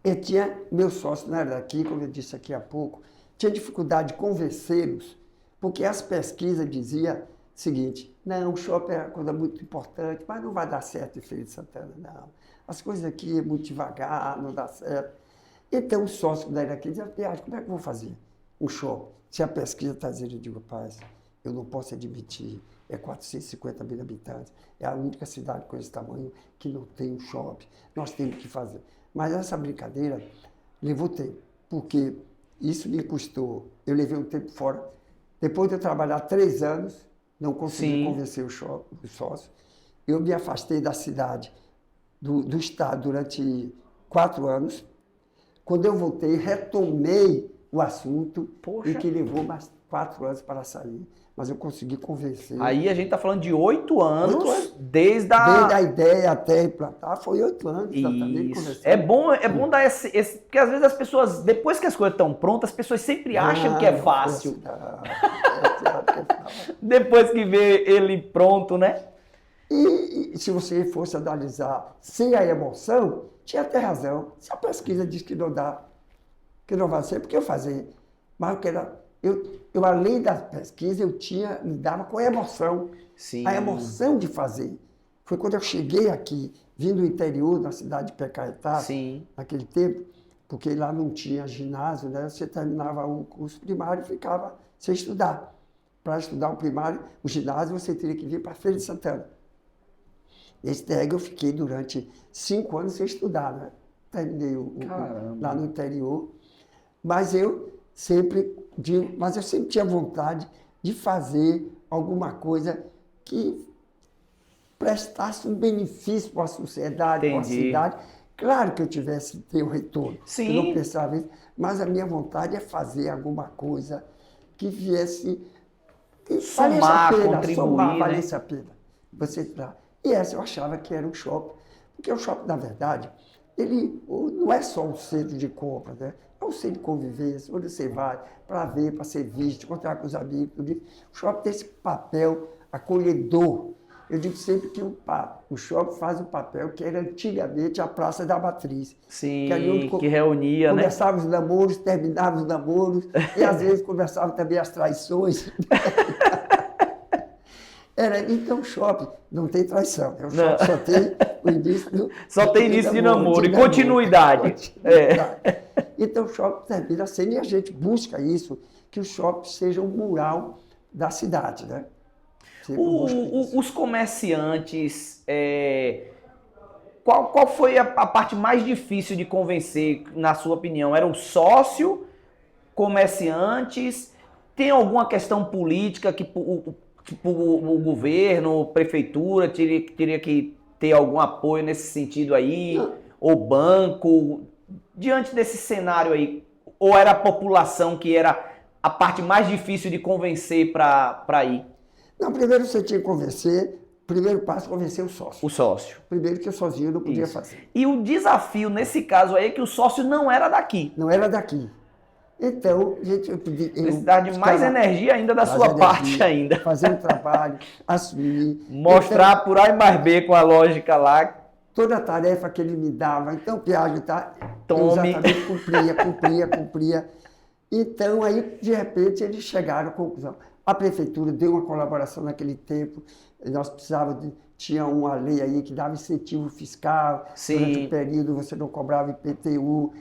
Eu tinha, meu sócio não era daqui, como eu disse aqui há pouco, tinha dificuldade de convencê-los, porque as pesquisas diziam o seguinte, não, o shopping é uma coisa muito importante, mas não vai dar certo em Feira de Santana, não. As coisas aqui é muito devagar, não dá certo. Então o sócio da aqui dizia, Piaggio, como é que eu vou fazer um shopping? Se a pesquisa está dizendo, eu digo, rapaz, eu não posso admitir, é 450 mil habitantes, é a única cidade com esse tamanho que não tem um shopping, nós temos que fazer. Mas essa brincadeira levou tempo, porque isso me custou, eu levei um tempo fora. Depois de eu trabalhar 3 anos, não consegui convencer o sócio. Eu me afastei da cidade, do estado, durante 4 anos. Quando eu voltei, retomei o assunto e que levou mais 4 anos para sair. Mas eu consegui convencer. Aí a gente está falando de 8 anos, desde a ideia até implantar, foi 8 anos exatamente. É bom dar esse... Porque às vezes as pessoas, depois que as coisas estão prontas, as pessoas sempre acham que é fácil. Depois que vê ele pronto, né? E se você fosse analisar sem a emoção, tinha até razão. Se a pesquisa diz que não dá, que não vai ser, porque eu fazia. Mas eu além da pesquisa, lidava com a emoção. Sim. A emoção de fazer. Foi quando eu cheguei aqui, vim do interior, da cidade de Pecaetá, Sim. naquele tempo, porque lá não tinha ginásio, né? Você terminava o curso primário e ficava sem estudar. Para estudar o primário, o ginásio, você teria que vir para Feira de Santana. Nesse TEG eu fiquei durante 5 anos sem estudar, né? Terminei lá no interior, mas eu sempre tinha vontade de fazer alguma coisa que prestasse um benefício para a sociedade, para a cidade. Claro que eu tivesse ter o retorno, Sim. eu não pensava isso, mas a minha vontade é fazer alguma coisa que viesse, que somar, contribuir, somar, valesse a pena. E essa eu achava que era um shopping, porque o shopping, na verdade, ele não é só um centro de compra, né? É um centro de convivência, onde você vai para ver, para ser visto, encontrar com os amigos, tudo isso. O shopping tem esse papel acolhedor. Eu digo sempre que o shopping faz o papel que era antigamente a Praça da Matriz. Sim, que reunia, né? Começava os namoros, terminava os namoros, e às vezes começavam também as traições. Então o shopping não tem traição, né? O shopping só tem o início só tem início de namoro e continuidade. Então o shopping termina sendo, e a gente busca isso, que o shopping seja um mural da cidade, né? Os comerciantes, qual foi a parte mais difícil de convencer, na sua opinião? Era o sócio, comerciantes? Tem alguma questão política que o governo, prefeitura, teria que ter algum apoio nesse sentido aí? Ou banco? Diante desse cenário aí, ou era a população que era a parte mais difícil de convencer para ir? Não, primeiro você tinha que convencer, primeiro passo é convencer o sócio. O sócio. Primeiro que eu sozinho não podia fazer. E o desafio nesse caso aí é que o sócio não era daqui. Não era daqui. Então, gente, precisava de mais energia ainda da sua parte ainda. Fazer um trabalho, assumir. Mostrar então, por A e mais B com a lógica lá. Toda a tarefa que ele me dava, então, Piaggio, tá? Tome. Eu exatamente cumpria. Então, aí, de repente, eles chegaram à conclusão. A prefeitura deu uma colaboração naquele tempo, nós precisávamos tinha uma lei aí que dava incentivo fiscal, Sim. Durante o período você não cobrava IPTU,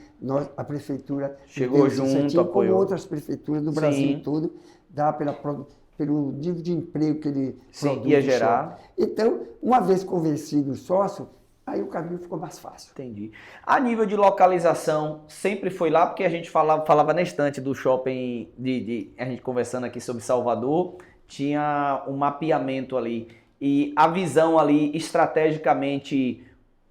a prefeitura chegou junto, apoiou. Como outras prefeituras do Brasil todo, dá pelo nível de emprego que ele ia gerar. Então, uma vez convencido o sócio, aí o caminho ficou mais fácil. Entendi. A nível de localização, sempre foi lá, porque a gente falava na estante do shopping, a gente conversando aqui sobre Salvador, tinha um mapeamento ali. E a visão ali, estrategicamente,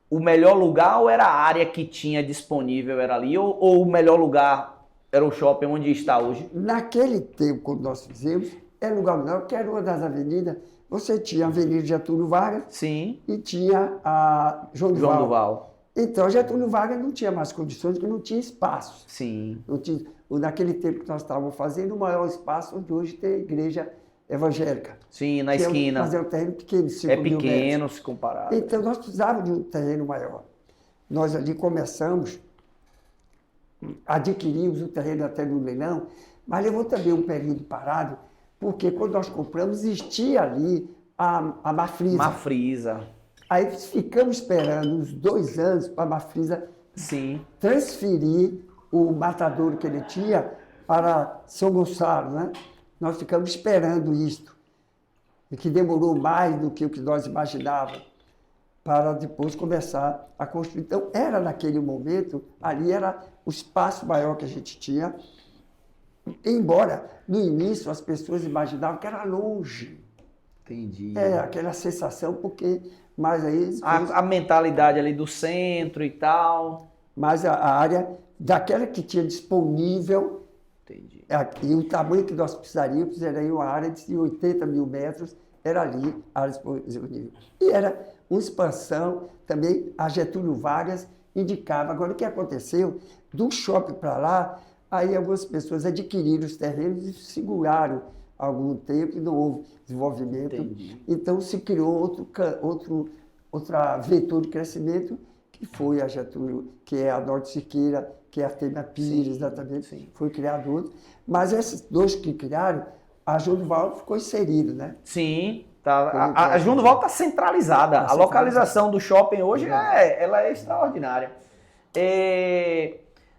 o melhor lugar ou era a área que tinha disponível, era ali? Ou o melhor lugar era o shopping onde está hoje? Naquele tempo, quando nós fizemos, era lugar melhor, que era uma das avenidas. Você tinha a Avenida Getúlio Vargas. Sim. E tinha a João Duval. Então, Getúlio Vargas não tinha mais condições, porque não tinha espaço. Sim. Não tinha, naquele tempo que nós estávamos fazendo, o maior espaço onde hoje tem a igreja evangélica. Sim, na esquina. Mas é um terreno pequeno, 5 é mil pequeno metros. se comparado. Então, nós precisávamos de um terreno maior. Nós ali começamos, adquirimos o terreno até no leilão, mas levou também um período parado, porque quando nós compramos, existia ali a Marfrisa. Marfrisa. Aí ficamos esperando uns 2 anos para a Marfrisa transferir o matadouro que ele tinha para São Gonçalo, né? Nós ficamos esperando isto, e que demorou mais do que o que nós imaginávamos, para depois começar a construir. Então, era naquele momento, ali era o espaço maior que a gente tinha, embora no início as pessoas imaginavam que era longe. Entendi. Aquela sensação, porque... Mas aí... A mentalidade ali do centro e tal. Mas a área daquela que tinha disponível... Entendi. E o tamanho que nós precisaríamos era aí uma área de 80 mil metros, era ali a área disponível. E era uma expansão, também a Getúlio Vargas indicava. Agora, o que aconteceu? Do shopping para lá, aí algumas pessoas adquiriram os terrenos e seguraram algum tempo e não houve desenvolvimento. Entendi. Então se criou outra vetor de crescimento, que foi a Getúlio, que é a Norte Siqueira, que é a Artemia Pires, exatamente. Sim. Foi criado outro. Mas esses dois que criaram, a João Duval ficou inserido, né? Sim. A Jundival está centralizada. A localização do shopping hoje ela é extraordinária.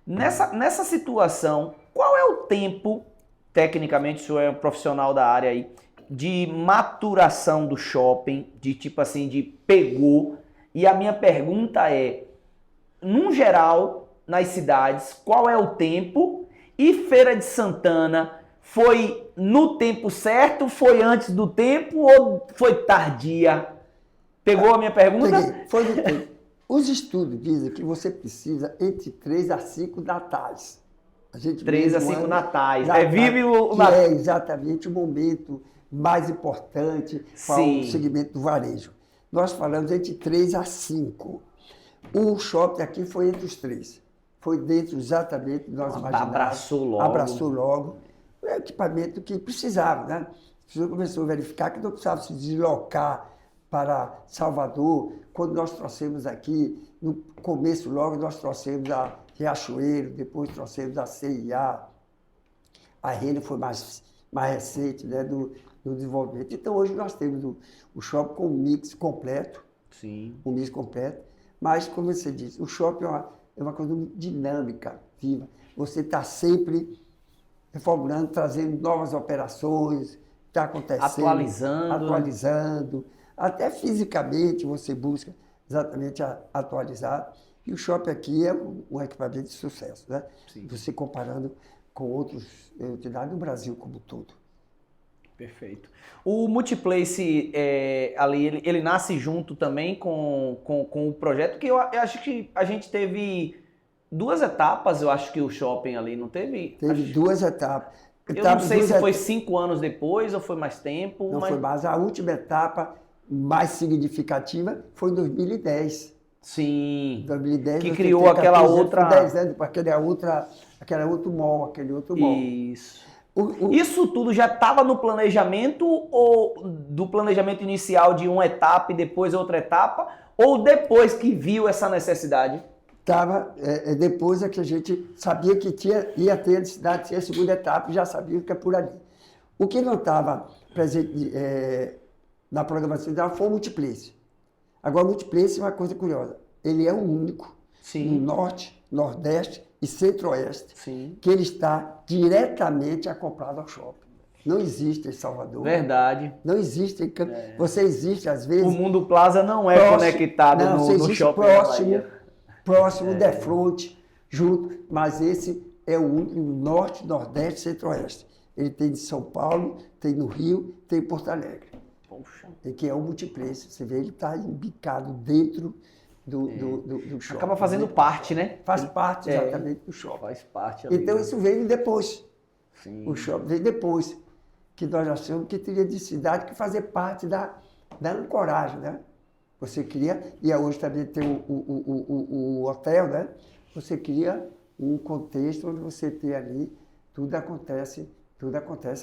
Nessa situação, qual é o tempo, tecnicamente, o senhor é um profissional da área aí, de maturação do shopping, de tipo assim, de pegou? E a minha pergunta é, num geral, nas cidades, qual é o tempo? E Feira de Santana foi no tempo certo, foi antes do tempo ou foi tardia? Pegou a minha pergunta? Peguei. Foi no tempo. Os estudos dizem que você precisa entre 3 a 5 natais. A gente 3 a 5 natais. Vive o Natal. É exatamente o momento mais importante para o segmento do varejo. Nós falamos entre 3 a 5. O shopping aqui foi entre os 3. Foi dentro exatamente do nosso imaginário. Abraçou logo. É o equipamento que precisava, né? O senhor começou a verificar que não precisava se deslocar para Salvador. Quando nós trouxemos aqui, no começo logo, nós trouxemos a Riachuelo, depois trouxemos a CIA. A Renner foi mais recente, né, do desenvolvimento. Então, hoje nós temos o shopping com um mix completo. Sim. Um mix completo. Mas, como você disse, o shopping é uma coisa dinâmica, viva. Você está sempre reformulando, trazendo novas operações, está acontecendo. Atualizando. Até fisicamente você busca exatamente atualizar. E o shopping aqui é um equipamento de sucesso, né? Sim. Você comparando com outros entidades do Brasil como um todo. Perfeito. O Multiplace ali, ele nasce junto também com o projeto, que eu acho que a gente teve 2 etapas, eu acho que o shopping ali, não teve? Teve 2 etapas. Eu não sei se foi 5 anos depois ou foi mais tempo. Não foi mais. A última etapa mais significativa foi em 2010. Sim. 2010, que criou aquela outra... 10 anos, aquele outro mall. Isso. Isso tudo já estava no planejamento ou do planejamento inicial de uma etapa e depois outra etapa? Ou depois que viu essa necessidade? Estava, depois é que a gente sabia que ia ter a necessidade, tinha a segunda etapa, já sabia que é por ali. O que não estava presente na programação dela foi o Multiplace. Agora, o Multiplace é uma coisa curiosa. Ele é o único no Norte, Nordeste e Centro-Oeste que ele está diretamente acoplado ao shopping. Não existe em Salvador. Verdade. Não existe em Campo. Você existe, às vezes... O Mundo Plaza não é conectado no shopping. Próximo, defronte, junto. Mas esse é o único no Norte, Nordeste e Centro-Oeste. Ele tem de São Paulo, tem no Rio, tem em Porto Alegre. Poxa. E que é o Multiplace. Você vê, ele está embicado dentro do shopping. Acaba fazendo parte, né? Faz parte exatamente do shopping. Faz parte. Então isso veio depois. Sim. O shopping veio depois. Que nós achamos que teria necessidade de fazer parte da ancoragem, né? Você queria, e hoje também tem o hotel, né? Você cria um contexto onde você tem ali, tudo acontece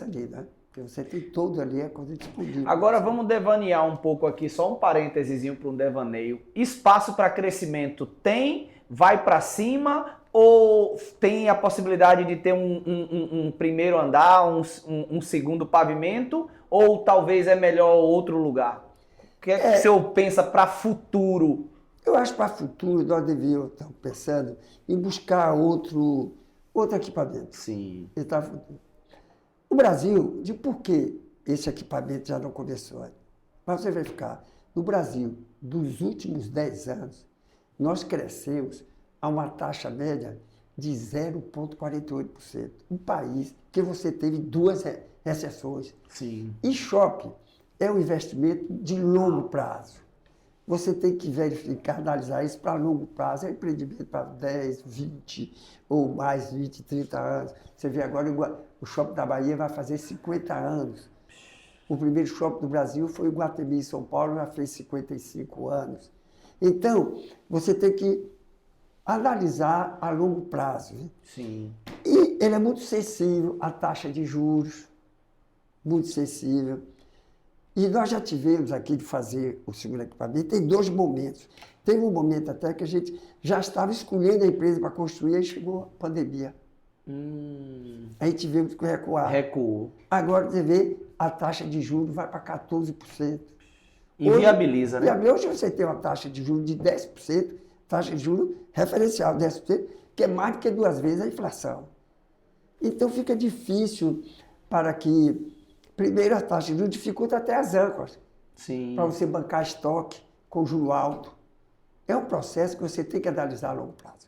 ali, né? Porque você tem todo ali a coisa disponível. Agora vamos devanear um pouco aqui, só um parênteses para um devaneio. Espaço para crescimento tem? Vai para cima? Ou tem a possibilidade de ter um primeiro andar, um segundo pavimento? Ou talvez é melhor outro lugar? O que é que o senhor pensa para futuro? Eu acho que para futuro nós devíamos estar pensando em buscar outro equipamento. Sim. O Brasil, de por que esse equipamento já não começou antes? Mas você vai ficar. No Brasil, dos últimos 10 anos, nós crescemos a uma taxa média de 0,48%. Um país que você teve 2 recessões. Sim. E shopping é um investimento de longo prazo. Você tem que verificar, analisar isso para longo prazo. É um empreendimento para 10, 20 ou mais 20, 30 anos. Você vê agora o shopping da Bahia vai fazer 50 anos. O primeiro shopping do Brasil foi o Guatemi, em São Paulo, já fez 55 anos. Então, você tem que analisar a longo prazo. Né? Sim. E ele é muito sensível à taxa de juros, muito sensível. E nós já tivemos aqui de fazer o segundo equipamento, tem 2 momentos. Teve um momento até que a gente já estava escolhendo a empresa para construir, aí chegou a pandemia. Aí tivemos que recuar. Recuou. Agora você vê, a taxa de juros vai para 14%. Inviabiliza, né? Hoje você tem uma taxa de juros de 10%, taxa de juros referencial 10%, que é mais do que 2 vezes a inflação. Então fica difícil para que, primeiro, a taxa de juros dificulta até as âncoras, para você bancar estoque com juro alto. É um processo que você tem que analisar a longo prazo.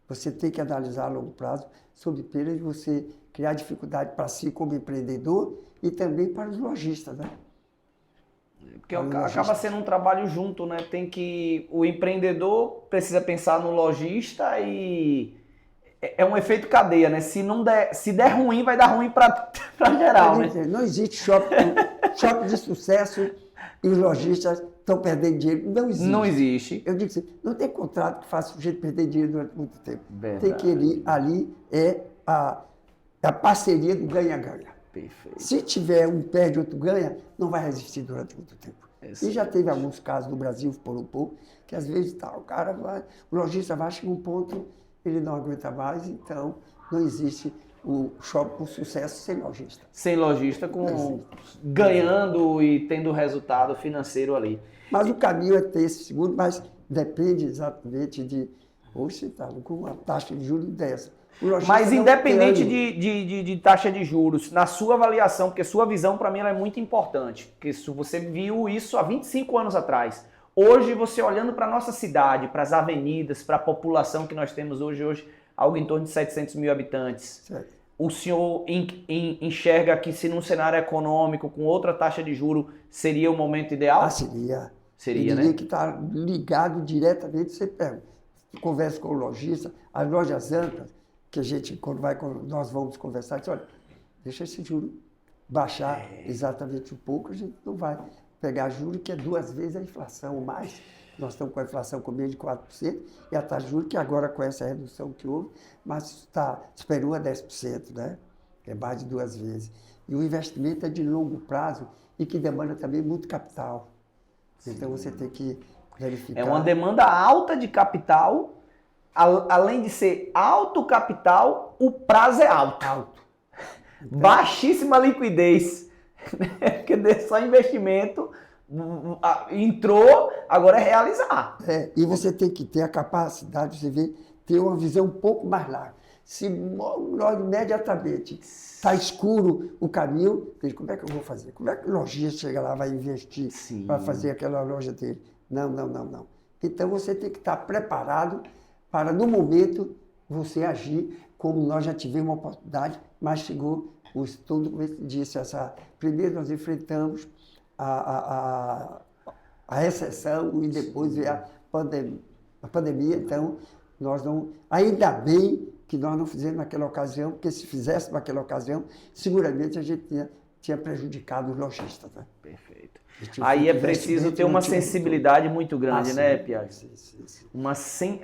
Você tem que analisar a longo prazo, sob pena de você criar dificuldade para si como empreendedor e também para os lojistas, né? Porque acaba sendo um trabalho junto, né? O empreendedor precisa pensar no lojista e é um efeito cadeia, né? Se der ruim, vai dar ruim para geral, né? Não existe shopping de sucesso e os lojistas estão perdendo dinheiro. Não existe. Não existe. Eu digo assim, não tem contrato que faça o sujeito perder dinheiro durante muito tempo. Verdade. Tem que ali é a parceria do ganha-ganha. Perfeito. Se tiver um perde, outro ganha, não vai resistir durante muito tempo. E já teve alguns casos no Brasil, por um pouco, que às vezes o lojista vai chegar um ponto, ele não aguenta mais, então não existe o shopping com sucesso sem lojista. Sem lojista, ganhando e tendo resultado financeiro ali. Mas o caminho é ter esse seguro, mas depende exatamente de... Hoje você está com uma taxa de juros dessa. Mas independente de taxa de juros, na sua avaliação, porque sua visão para mim ela é muito importante, porque você viu isso há 25 anos atrás. Hoje, você olhando para a nossa cidade, para as avenidas, para a população que nós temos hoje, algo em torno de 700 mil habitantes. Certo. O senhor enxerga que se num cenário econômico, com outra taxa de juros, seria o momento ideal? Seria. Seria, eu diria, né? Que está ligado diretamente, você conversa com o lojista, as lojas amplas, que a gente, quando nós vamos conversar, diz, olha, deixa esse juro baixar exatamente um pouco, a gente não vai pegar juro que é 2 vezes a inflação, ou mais. Nós estamos com a inflação com menos de 4%, e a taxa de juros que agora com essa redução que houve, mas superou a 10%, né? É mais de 2 vezes. E o investimento é de longo prazo e que demanda também muito capital. Sim. Então você tem que verificar. É uma demanda alta de capital. Além de ser alto capital, o prazo é alto. Então, baixíssima liquidez. Porque só investimento entrou, agora é realizar. E você tem que ter a capacidade, você vê, ter uma visão um pouco mais larga. Se logo imediatamente está escuro o caminho, como é que eu vou fazer? Como é que o lojista chega lá e vai investir para fazer aquela loja dele? Não. Então você tem que estar preparado para, no momento, você agir, como nós já tivemos uma oportunidade, mas chegou o estudo, como ele disse, primeiro nós enfrentamos a recessão e depois veio a pandemia, então nós não... Ainda bem que nós não fizemos naquela ocasião, porque se fizesse naquela ocasião, seguramente a gente tinha prejudicado os lojistas. Né? Perfeito. Aí é preciso ter uma sensibilidade muito grande, né, Piazza? Sim.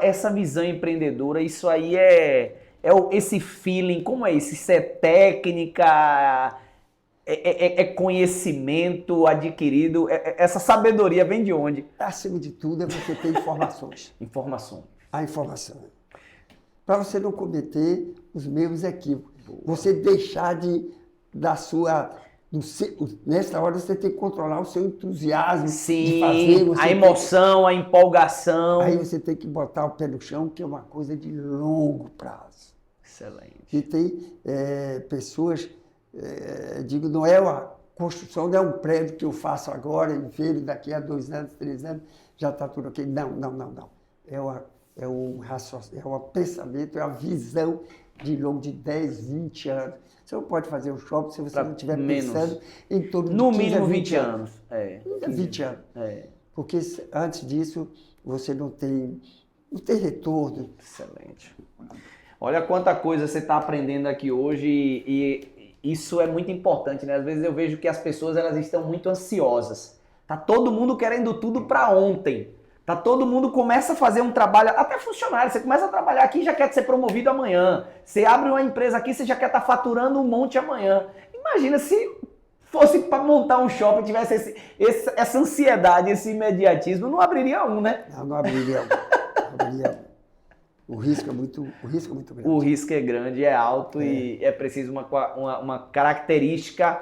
Essa visão empreendedora, isso aí esse feeling, como é isso? Isso é técnica, é conhecimento adquirido, essa sabedoria vem de onde? Acima de tudo é você ter informações. Informações. A informação. Para você não cometer os mesmos equívocos. Você deixar da sua... Nessa hora você tem que controlar o seu entusiasmo de fazer. A emoção, a empolgação. Aí você tem que botar o pé no chão, que é uma coisa de longo prazo. Excelente. E tem pessoas, digo, não é uma construção, não é um prédio que eu faço agora, em feira, daqui a 2 anos, 3 anos, já está tudo ok. Não. É um pensamento, é uma visão de longo de 10, 20 anos. Você não pode fazer um shopping se você não estiver pensando em torno de 15 no mínimo 20 anos. 20 anos. Porque antes disso, você não tem retorno. Excelente. Olha quanta coisa você está aprendendo aqui hoje e isso é muito importante, né? Às vezes eu vejo que as pessoas elas estão muito ansiosas. Tá todo mundo querendo tudo para ontem. Tá todo mundo começa a fazer um trabalho, até funcionário, você começa a trabalhar aqui e já quer ser promovido amanhã. Você abre uma empresa aqui, você já quer estar faturando um monte amanhã. Imagina se fosse para montar um shopping, tivesse essa ansiedade, esse imediatismo, não abriria um, né? Não abriria um. O risco é muito grande. O risco é grande, é alto e é preciso uma característica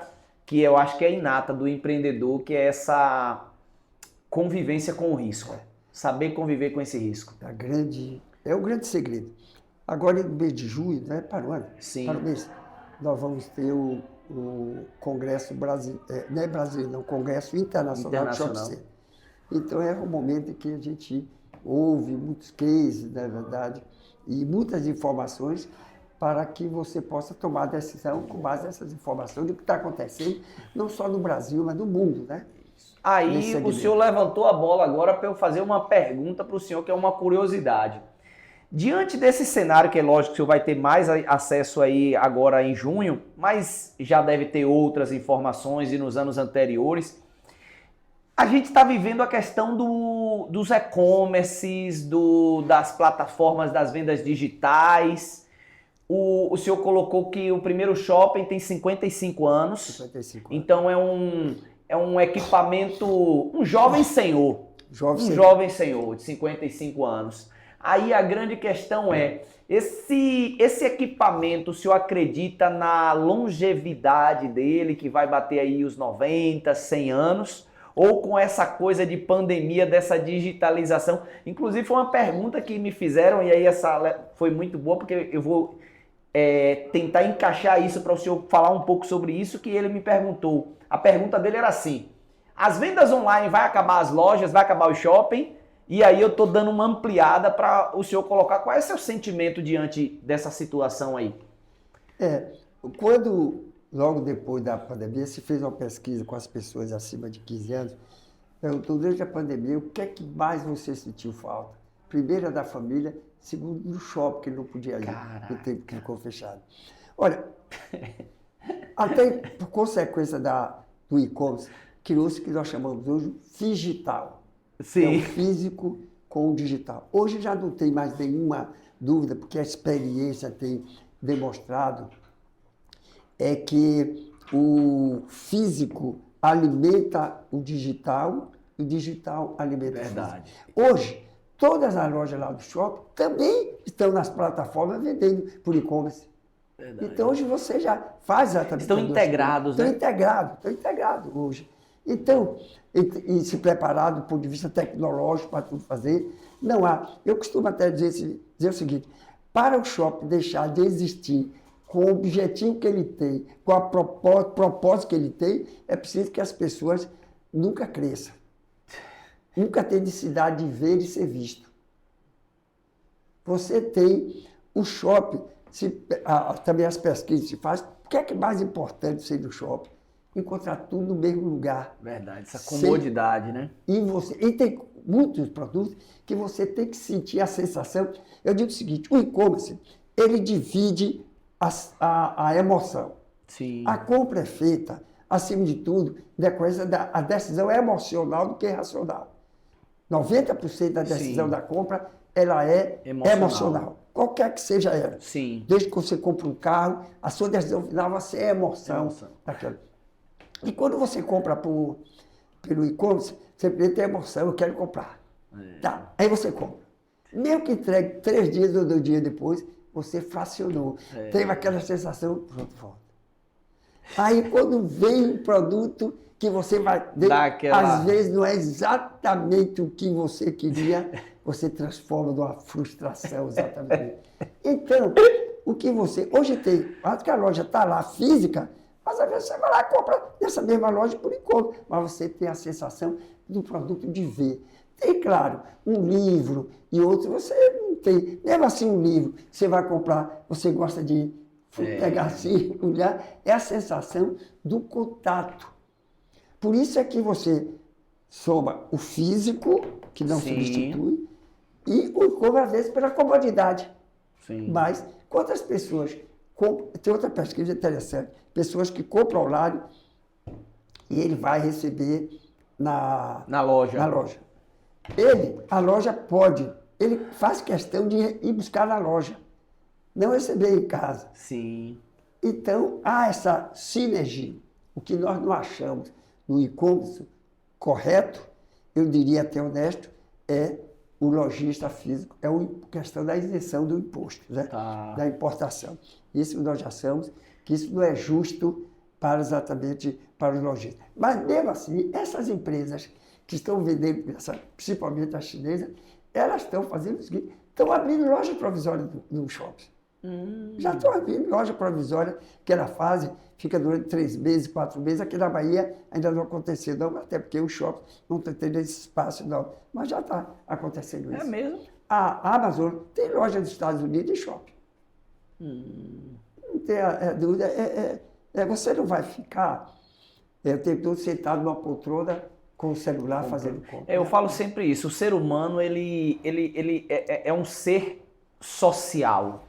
que eu acho que é inata do empreendedor, que é essa convivência com o risco. Saber conviver com esse risco. É o grande segredo. Agora, no mês de junho, né, para o ano, Sim. para o mês, nós vamos ter o Congresso Brasileiro, não é brasileiro, não, o Congresso Internacional de Shopping Center. Então, é um momento em que a gente ouve muitos cases, na verdade, e muitas informações para que você possa tomar decisão com base nessas informações do que está acontecendo, não só no Brasil, mas no mundo, né? Aí o senhor levantou a bola agora para eu fazer uma pergunta para o senhor, que é uma curiosidade. Diante desse cenário, que é lógico que o senhor vai ter mais acesso aí agora em junho, mas já deve ter outras informações e nos anos anteriores, a gente está vivendo a questão dos e-commerces, das plataformas das vendas digitais. O senhor colocou que o primeiro shopping tem 55 anos. 55 anos. Então é um equipamento, um jovem senhor. Jovem senhor de 55 anos. Aí a grande questão é, esse equipamento, o senhor acredita na longevidade dele, que vai bater aí os 90, 100 anos? Ou com essa coisa de pandemia, dessa digitalização? Inclusive foi uma pergunta que me fizeram, e aí essa foi muito boa, porque eu vou tentar encaixar isso para o senhor falar um pouco sobre isso, que ele me perguntou. A pergunta dele era assim: as vendas online vai acabar as lojas, vai acabar o shopping? E aí eu estou dando uma ampliada para o senhor colocar qual é o seu sentimento diante dessa situação aí. Quando, logo depois da pandemia, se fez uma pesquisa com as pessoas acima de 15 anos, perguntou durante a pandemia o que é que mais você sentiu falta. Primeiro é da família, segundo do shopping, que ele não podia ir no tempo que ficou fechado. Olha, até por consequência do e-commerce, criou-se o que nós chamamos hoje de digital. Sim. É o físico com o digital. Hoje já não tem mais nenhuma dúvida, porque a experiência tem demonstrado que o físico alimenta o digital e o digital alimenta o físico. Hoje, todas as lojas lá do shopping também estão nas plataformas vendendo por e-commerce. Então hoje você já faz exatamente. Estão integrados, né? Estão integrados hoje. Então, e se preparar do ponto de vista tecnológico para tudo fazer, não há. Eu costumo até dizer o seguinte: para o shopping deixar de existir com o objetivo que ele tem, com a propósito que ele tem, é preciso que as pessoas nunca cresçam. Nunca tenham necessidade de ver e ser visto. Você tem o shopping, também as pesquisas se fazem, o que é mais importante ser do shopping? Encontrar tudo no mesmo lugar. Verdade, essa comodidade, né? E tem muitos produtos que você tem que sentir a sensação. Eu digo o seguinte: o e-commerce, ele divide a emoção. Sim. A compra é feita, acima de tudo, a decisão é emocional do que racional. 90% da decisão da compra, ela é emocional. Qualquer que seja ela. Sim. Desde que você compra um carro, a sua decisão final vai ser a emoção daquela. E quando você compra pelo e-commerce, você tem emoção, eu quero comprar. Tá, aí você compra. Mesmo que entregue 3 dias ou 2 dias depois, você fracionou. Teve aquela sensação, pronto, volta. Aí quando vem um produto que você vai... Às vezes não é exatamente o que você queria, você transforma numa frustração, exatamente. Então, o que você... Hoje tem, acho que a loja está lá física, mas às vezes você vai lá e compra nessa mesma loja por enquanto, mas você tem a sensação do produto de ver. Tem, claro, um livro e outro você não tem. Mesmo assim, um livro, você vai comprar, você gosta de pegar assim, olhar, é a sensação do contato. Por isso é que você soma o físico, que não substitui, e o e-commerce, às vezes, pela comodidade. Sim. Mas, quantas pessoas... Tem outra pesquisa interessante. Pessoas que compram online e ele vai receber na loja. A loja pode, ele faz questão de ir buscar na loja, não receber em casa. Sim. Então, há essa sinergia. O que nós não achamos no e-commerce correto, eu diria até honesto, é o lojista físico, é a questão da isenção do imposto, né? Da importação. Isso nós já achamos que isso não é justo para exatamente para os lojistas. Mas mesmo assim, essas empresas que estão vendendo, principalmente as chinesas, elas estão fazendo o seguinte, estão abrindo loja provisória no shopping. Já estão abrindo loja provisória, que ela faz, fica durante 3 meses, 4 meses. Aqui na Bahia ainda não aconteceu, não, até porque o shopping não está tendo esse espaço, não. Mas já está acontecendo isso. É mesmo? A Amazon tem loja dos Estados Unidos e shopping. Não tem dúvida. Você não vai ficar o tempo todo sentado numa poltrona com o celular fazendo compra. Eu falo sempre isso. O ser humano ele é um ser social.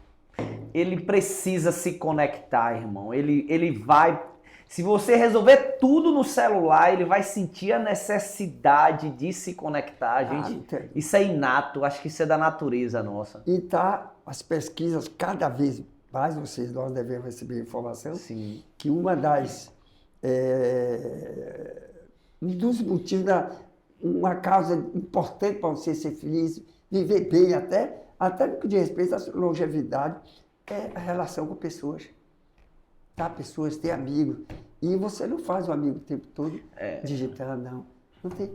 Ele precisa se conectar, irmão. Ele vai... Se você resolver tudo no celular, ele vai sentir a necessidade de se conectar, gente. Isso é inato, acho que isso é da natureza nossa. E as pesquisas, cada vez mais nós devemos receber informação. Sim. Que um dos motivos, uma causa importante para você ser feliz, viver bem até no que diz respeito à longevidade, é a relação com pessoas. Pessoas, ter amigos. E você não faz o amigo o tempo todo digitando, não. Não tem.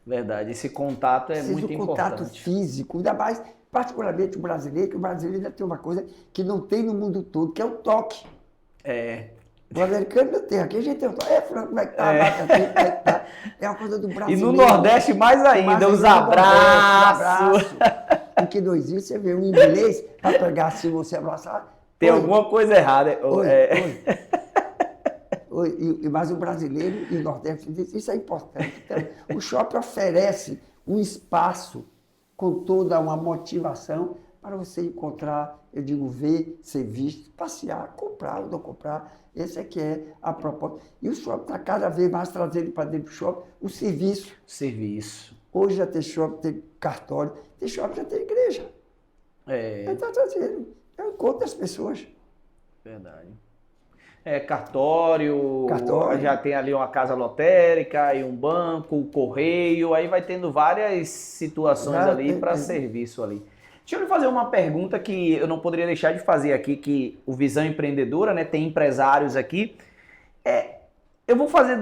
Verdade, esse contato é muito importante. Contato físico, ainda mais, particularmente o brasileiro, que o brasileiro ainda tem uma coisa que não tem no mundo todo, que é o toque. O americano não tem, aqui a gente tem o toque. Franco, como é que tá? Como é que tá? É uma coisa do brasileiro. E no Nordeste mais ainda, os abraços. O que não existe, você vê um inglês para pegar assim, você abraçar. Tem alguma coisa errada. Mas o brasileiro e o Nordeste, isso é importante. Então, o shopping oferece um espaço com toda uma motivação para você encontrar, eu digo, ver, ser visto, passear, comprar ou não comprar. Esse é que é a proposta. E o shopping está cada vez mais trazendo para dentro do shopping o serviço. Serviço. Hoje já tem shopping, tem cartório, tem shopping, já tem igreja. Ele está trazendo. Eu encontro as pessoas. Verdade. Cartório, já tem ali uma casa lotérica e um banco, o correio, aí vai tendo várias situações ali para serviço ali. Deixa eu lhe fazer uma pergunta que eu não poderia deixar de fazer aqui, que o Visão Empreendedora, né, tem empresários aqui. Eu vou fazer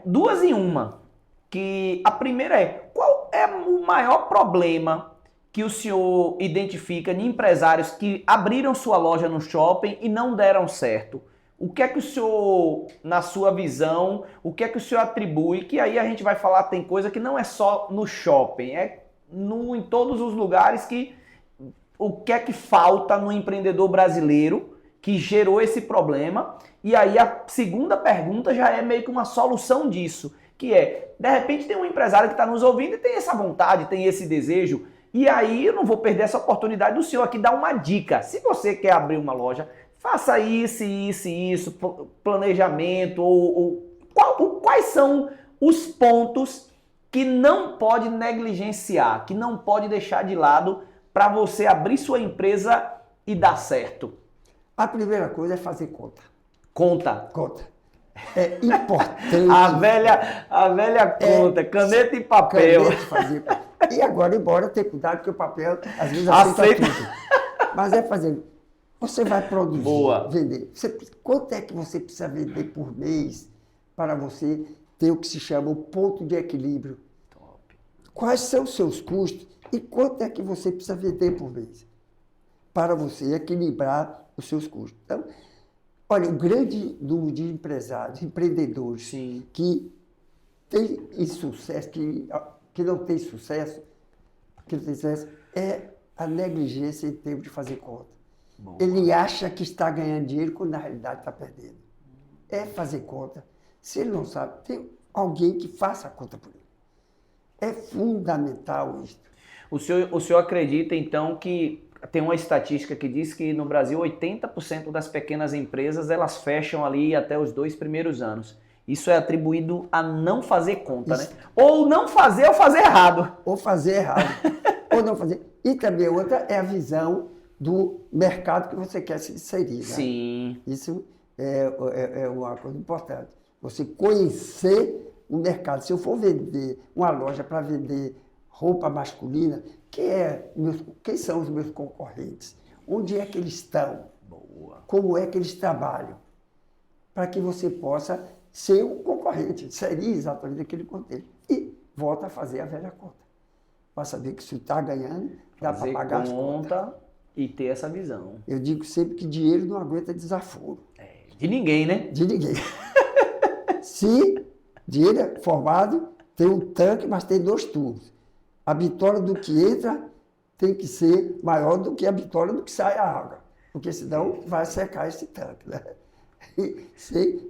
duas em uma. Que a primeira qual é o maior problema que o senhor identifica em empresários que abriram sua loja no shopping e não deram certo? O que é que o senhor, na sua visão, o que é que o senhor atribui? Que aí a gente vai falar, tem coisa que não é só no shopping, em todos os lugares o que é que falta no empreendedor brasileiro que gerou esse problema? E aí a segunda pergunta já é meio que uma solução disso, que de repente tem um empresário que está nos ouvindo e tem essa vontade, tem esse desejo. E aí eu não vou perder essa oportunidade do senhor aqui dar uma dica. Se você quer abrir uma loja, faça isso, planejamento, quais são os pontos que não pode negligenciar, que não pode deixar de lado para você abrir sua empresa e dar certo? A primeira coisa é fazer conta. Conta. É importante. A velha conta, caneta e papel. E agora, embora ter cuidado, porque o papel às vezes aceita tudo. Mas fazendo. Você vai produzir, vender. Quanto é que você precisa vender por mês para você ter o que se chama o ponto de equilíbrio? Top. Quais são os seus custos e quanto é que você precisa vender por mês para você equilibrar os seus custos? Então, olha, o grande número de empresários, empreendedores que têm sucesso, que não tem sucesso, é a negligência em termos de fazer conta. Boa. Ele acha que está ganhando dinheiro quando na realidade está perdendo. É fazer conta. Se ele não sabe, tem alguém que faça a conta por ele. É fundamental isso. O senhor acredita, então, que tem uma estatística que diz que no Brasil 80% das pequenas empresas elas fecham ali até os 2 primeiros anos. Isso é atribuído a não fazer conta, né? Ou não fazer ou fazer errado. Ou fazer errado. Ou não fazer. E também outra é a visão do mercado que você quer se inserir. Né? Sim. Isso é uma coisa importante. Você conhecer o mercado. Se eu for vender uma loja para vender roupa masculina, quem são os meus concorrentes? Onde é que eles estão? Boa. Como é que eles trabalham? para que você possa ser um concorrente. Seria exatamente aquele contexto. E volta a fazer a velha conta. Para saber que se está ganhando, dá para pagar as contas. E ter essa visão. Eu digo sempre que dinheiro não aguenta desaforo. De ninguém, né? De ninguém. Se dinheiro é formado, tem um tanque, mas tem 2 tubos. A vitória do que entra tem que ser maior do que a vitória do que sai a água. Porque senão vai secar esse tanque, né?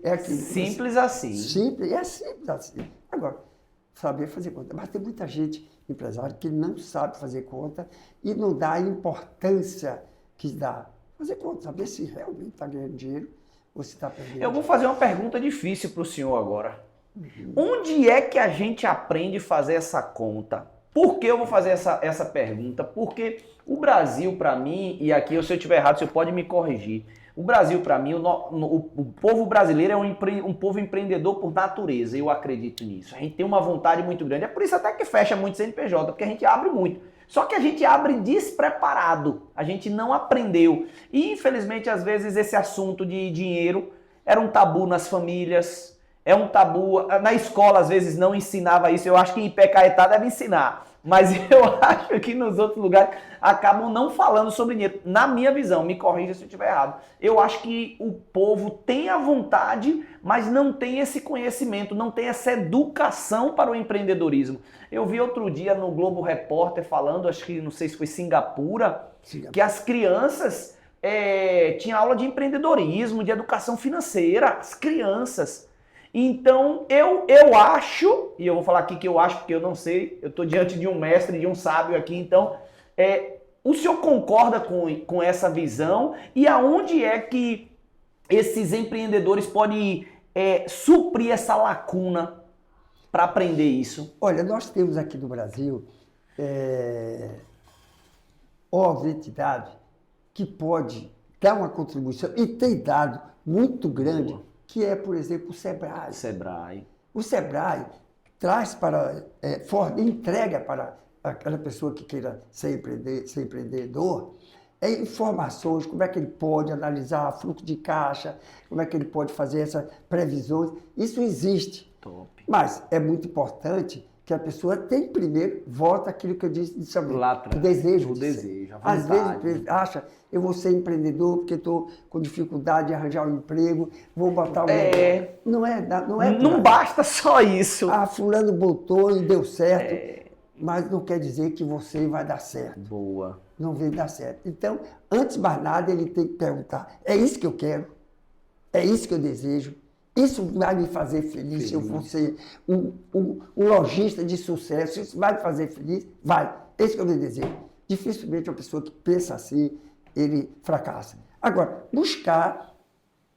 É aquilo. Simples assim. Simples, é simples assim. Agora, saber fazer conta. Mas tem muita gente, empresário, que não sabe fazer conta e não dá a importância que dá. Fazer conta, saber se realmente está ganhando dinheiro ou se está perdendo. Eu vou fazer uma pergunta difícil para o senhor agora. Onde é que a gente aprende a fazer essa conta? Por que eu vou fazer essa pergunta? Porque o Brasil, para mim, e aqui se eu estiver errado, você pode me corrigir. O Brasil, para mim, o povo brasileiro é um povo empreendedor por natureza, eu acredito nisso. A gente tem uma vontade muito grande, é por isso até que fecha muito CNPJ, porque a gente abre muito. Só que a gente abre despreparado, a gente não aprendeu. E, infelizmente, às vezes, esse assunto de dinheiro era um tabu nas famílias, é um tabu, na escola às vezes não ensinava isso, eu acho que em Ipecaetá deve ensinar, mas eu acho que nos outros lugares acabam não falando sobre dinheiro. Na minha visão, me corrija se eu estiver errado, eu acho que o povo tem a vontade, mas não tem esse conhecimento, não tem essa educação para o empreendedorismo. Eu vi outro dia no Globo Repórter falando, acho que não sei se foi Singapura, que as crianças tinham aula de empreendedorismo, de educação financeira, as crianças. Então, eu acho, e eu vou falar aqui que eu acho porque eu não sei, eu estou diante de um mestre, de um sábio aqui, então, o senhor concorda com essa visão? E aonde é que esses empreendedores podem suprir essa lacuna para aprender isso? Olha, nós temos aqui no Brasil uma entidade que pode dar uma contribuição e tem dado muito grande, que é, por exemplo, o Sebrae. O Sebrae traz entrega para aquela pessoa que queira ser empreendedor, informações, como é que ele pode analisar fluxo de caixa, como é que ele pode fazer essas previsões. Isso existe. Top. Mas é muito importante que a pessoa tem primeiro, volta aquilo que eu disse lá atrás, o desejo. Às vezes acha, eu vou ser empreendedor porque estou com dificuldade de arranjar um emprego, vou botar um negócio. Não basta só isso. Ah, fulano botou e deu certo, mas não quer dizer que você vai dar certo. Boa. Não vai dar certo. Então, antes de mais nada, ele tem que perguntar, é isso que eu quero? É isso que eu desejo? Isso vai me fazer feliz se eu for ser um lojista de sucesso? Isso vai me fazer feliz? Vai. Esse que eu me desejo. Dificilmente uma pessoa que pensa assim, ele fracassa. Agora, buscar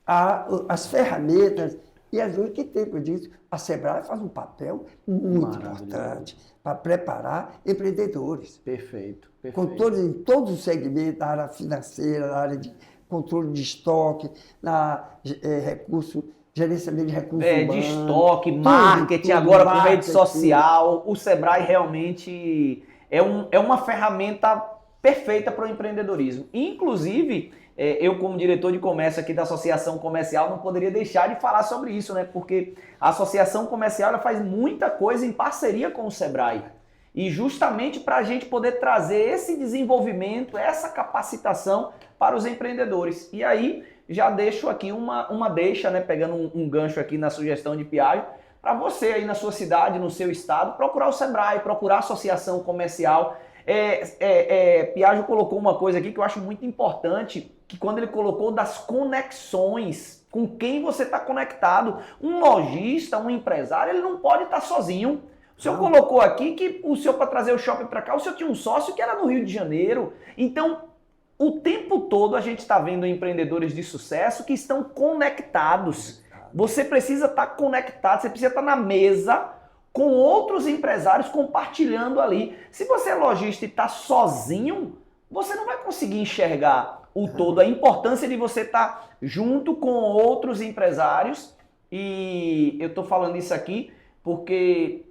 as ferramentas e as coisas que tem, como eu disse, a Sebrae faz um papel muito importante para preparar empreendedores. Perfeito. Em todos os segmentos, na área financeira, na área de controle de estoque, gerenciamento de recursos humanos. De estoque, marketing, agora com rede social. O Sebrae realmente é uma ferramenta perfeita para o empreendedorismo. Inclusive, eu como diretor de comércio aqui da Associação Comercial não poderia deixar de falar sobre isso, né? Porque a Associação Comercial ela faz muita coisa em parceria com o Sebrae. E justamente para a gente poder trazer esse desenvolvimento, essa capacitação para os empreendedores. E aí, já deixo aqui uma deixa, né, pegando um gancho aqui na sugestão de Piaggio, para você aí na sua cidade, no seu estado, procurar o Sebrae, procurar a associação comercial. Piaggio colocou uma coisa aqui que eu acho muito importante, que quando ele colocou das conexões, com quem você está conectado. Um lojista, um empresário, ele não pode estar sozinho. O senhor colocou aqui que o senhor, para trazer o shopping para cá, o senhor tinha um sócio que era no Rio de Janeiro. Então, o tempo todo a gente está vendo empreendedores de sucesso que estão conectados. Você precisa estar conectado, você precisa estar na mesa com outros empresários compartilhando ali. Se você é lojista e está sozinho, você não vai conseguir enxergar o todo. A importância de você estar junto com outros empresários. E eu estou falando isso aqui porque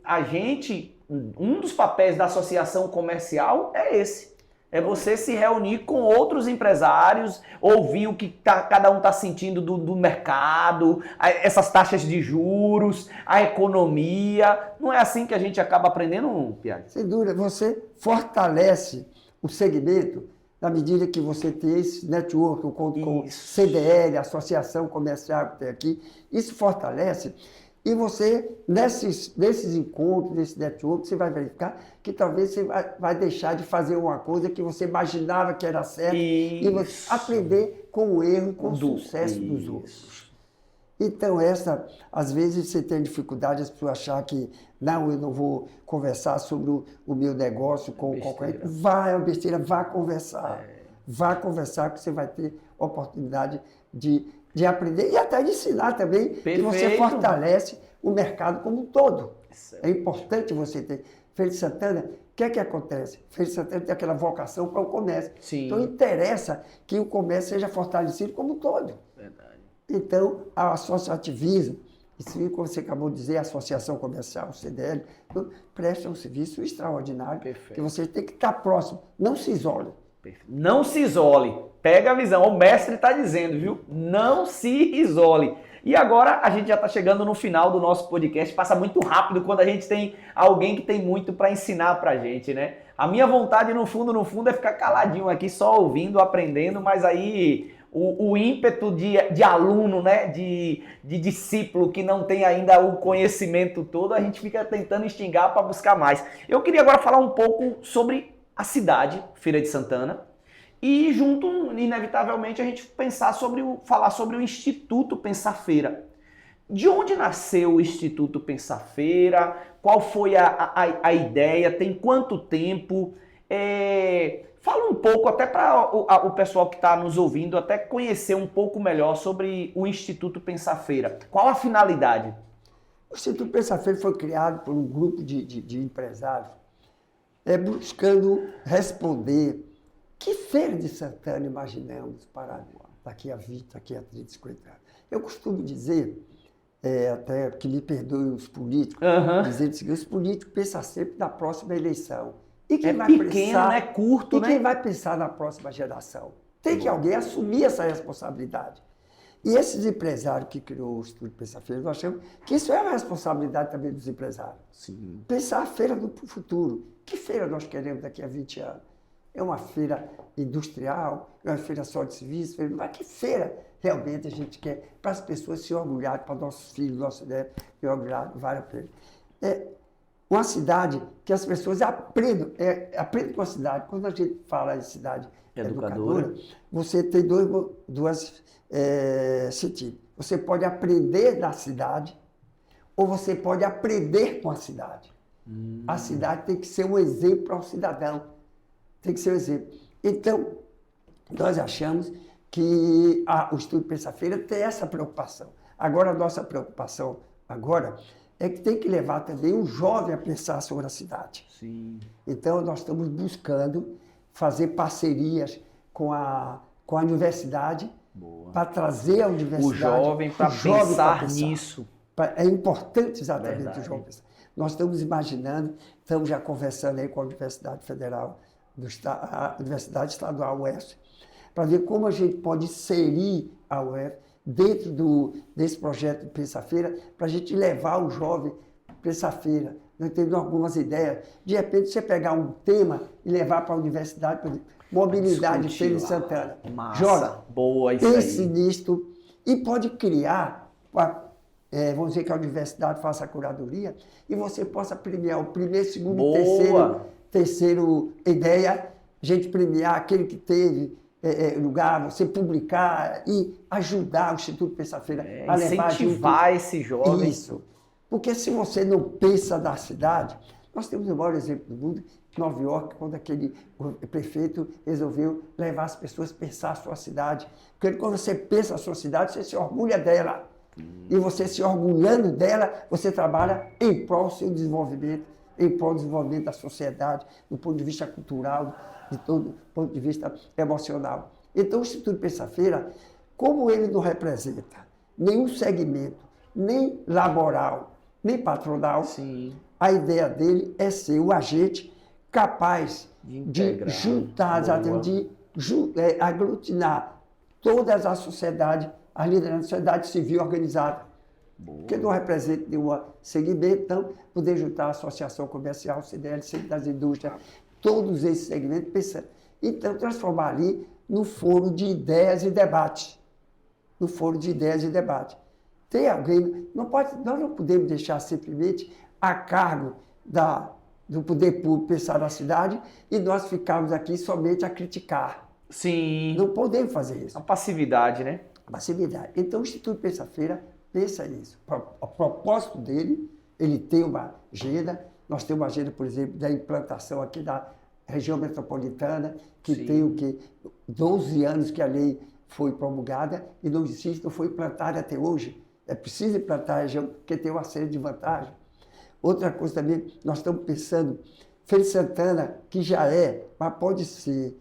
um dos papéis da associação comercial é esse. É você se reunir com outros empresários, ouvir o que cada um está sentindo do mercado, essas taxas de juros, a economia. Não é assim que a gente acaba aprendendo, Piaggi? Sem dúvida, você fortalece o segmento na medida que você tem esse network, eu conto com CDL, Associação Comercial que tem aqui, isso fortalece. E você, nesses encontros, nesse network, você vai verificar que talvez você vai deixar de fazer uma coisa que você imaginava que era certa e você aprender com o erro e com o sucesso dos outros. Então, às vezes você tem dificuldade, as pessoas achar que, não, eu não vou conversar sobre o meu negócio com o concorrente. Vai, é uma besteira, vá conversar. Vá conversar, que você vai ter oportunidade de aprender e até de ensinar também, que você fortalece o mercado como um todo. É importante você ter. Feira de Santana, o que é que acontece? Feira de Santana tem aquela vocação para o comércio. Sim. Então, interessa que o comércio seja fortalecido como um todo. Verdade. Então, o associativismo, isso como você acabou de dizer, a Associação Comercial, o CDL, presta um serviço extraordinário. Perfeito. Que você tem que estar próximo, não se isole. Não se isole. Pega a visão. O mestre está dizendo, viu? Não se isole. E agora a gente já está chegando no final do nosso podcast. Passa muito rápido quando a gente tem alguém que tem muito para ensinar para a gente, né? A minha vontade, no fundo, é ficar caladinho aqui, só ouvindo, aprendendo, mas aí o ímpeto de aluno, né? De discípulo que não tem ainda o conhecimento todo, a gente fica tentando instigar para buscar mais. Eu queria agora falar um pouco sobre a cidade, Feira de Santana, e junto, inevitavelmente, a gente falar sobre o Instituto Pensar Feira. De onde nasceu o Instituto Pensar Feira? Qual foi a ideia? Tem quanto tempo? Fala um pouco, até para o pessoal que está nos ouvindo, até conhecer um pouco melhor sobre o Instituto Pensar Feira. Qual a finalidade? O Instituto Pensar Feira foi criado por um grupo de empresários buscando responder que Feira de Santana imaginamos para daqui a 20, daqui a 30, 50 anos. Eu costumo dizer, até que me perdoem os políticos, dizendo o seguinte, os políticos pensam sempre na próxima eleição. E quem vai pequeno, pensar, né? Curto, né? Quem vai pensar na próxima geração? Tem que alguém assumir essa responsabilidade. E esses empresários que criou o Instituto Pensar Feira, nós achamos que isso é uma responsabilidade também dos empresários. Sim. Pensar a feira do futuro. Que feira nós queremos daqui a 20 anos? É uma feira industrial? É uma feira só de serviço? Mas que feira realmente a gente quer para as pessoas se orgulharem, para nossos filhos, nossos netos, se orgulharem, vale a pena. É uma cidade que as pessoas aprendam com a cidade. Quando a gente fala em cidade educadora, você tem duas sentidos. Você pode aprender da cidade ou você pode aprender com a cidade. A cidade tem que ser um exemplo para o cidadão. Tem que ser um exemplo. Então, nós achamos que o Instituto Pensar Feira tem essa preocupação. Agora, a nossa preocupação é que tem que levar também o jovem a pensar sobre a cidade. Sim. Então, nós estamos buscando fazer parcerias com a universidade para trazer a universidade... O jovem para pensar nisso. É importante exatamente o jovem pensar. Nós estamos imaginando, estamos já conversando aí com a Universidade Federal, a Universidade Estadual UEF, para ver como a gente pode inserir a UEF dentro desse projeto de Pensar Feira, para a gente levar o jovem Pensar Feira. Nós temos algumas ideias. De repente, você pegar um tema e levar para a universidade, por exemplo, mobilidade Feira de Santana. Massa, Joga, boa isso aí. pense nisto e pode criar, vamos dizer que a universidade faça a curadoria e você possa premiar o primeiro, segundo e terceiro ideia, a gente premiar aquele que teve lugar, você publicar e ajudar o Instituto Pensar Feira a levar incentivar esse jovem. Isso. Porque se você não pensa na cidade, nós temos o maior exemplo do mundo, Nova York, quando aquele prefeito resolveu levar as pessoas a pensar a sua cidade. Porque quando você pensa a sua cidade, você se orgulha dela. E você se orgulhando dela, você trabalha em prol do seu desenvolvimento, em prol do desenvolvimento da sociedade, do ponto de vista cultural, de todo ponto de vista emocional. Então, o Instituto Pensar Feira, como ele não representa nenhum segmento, nem laboral, nem patronal, Sim. A ideia dele é ser o agente capaz de juntar, Boa. de aglutinar todas as sociedades, as lideranças da sociedade civil organizada. Boa. Que não representa nenhum segmento, então, poder juntar a Associação Comercial, CDL, Centro das Indústrias, todos esses segmentos, pensando. Então, transformar ali no foro de ideias e debate. No foro de ideias e debate. Tem alguém, nós não podemos deixar simplesmente a cargo do poder público pensar na cidade e nós ficarmos aqui somente a criticar. Sim. Não podemos fazer isso. A passividade, né? Passividade. Então, o Instituto Pensa-Feira pensa nisso. O propósito dele, ele tem uma agenda. Nós temos uma agenda, por exemplo, da implantação aqui da região metropolitana, que Sim. tem o quê? 12 anos que a lei foi promulgada e não existe, não foi implantada até hoje. É preciso implantar a região, porque tem uma série de vantagens. Outra coisa também, nós estamos pensando, Feira de Santana, que já mas pode ser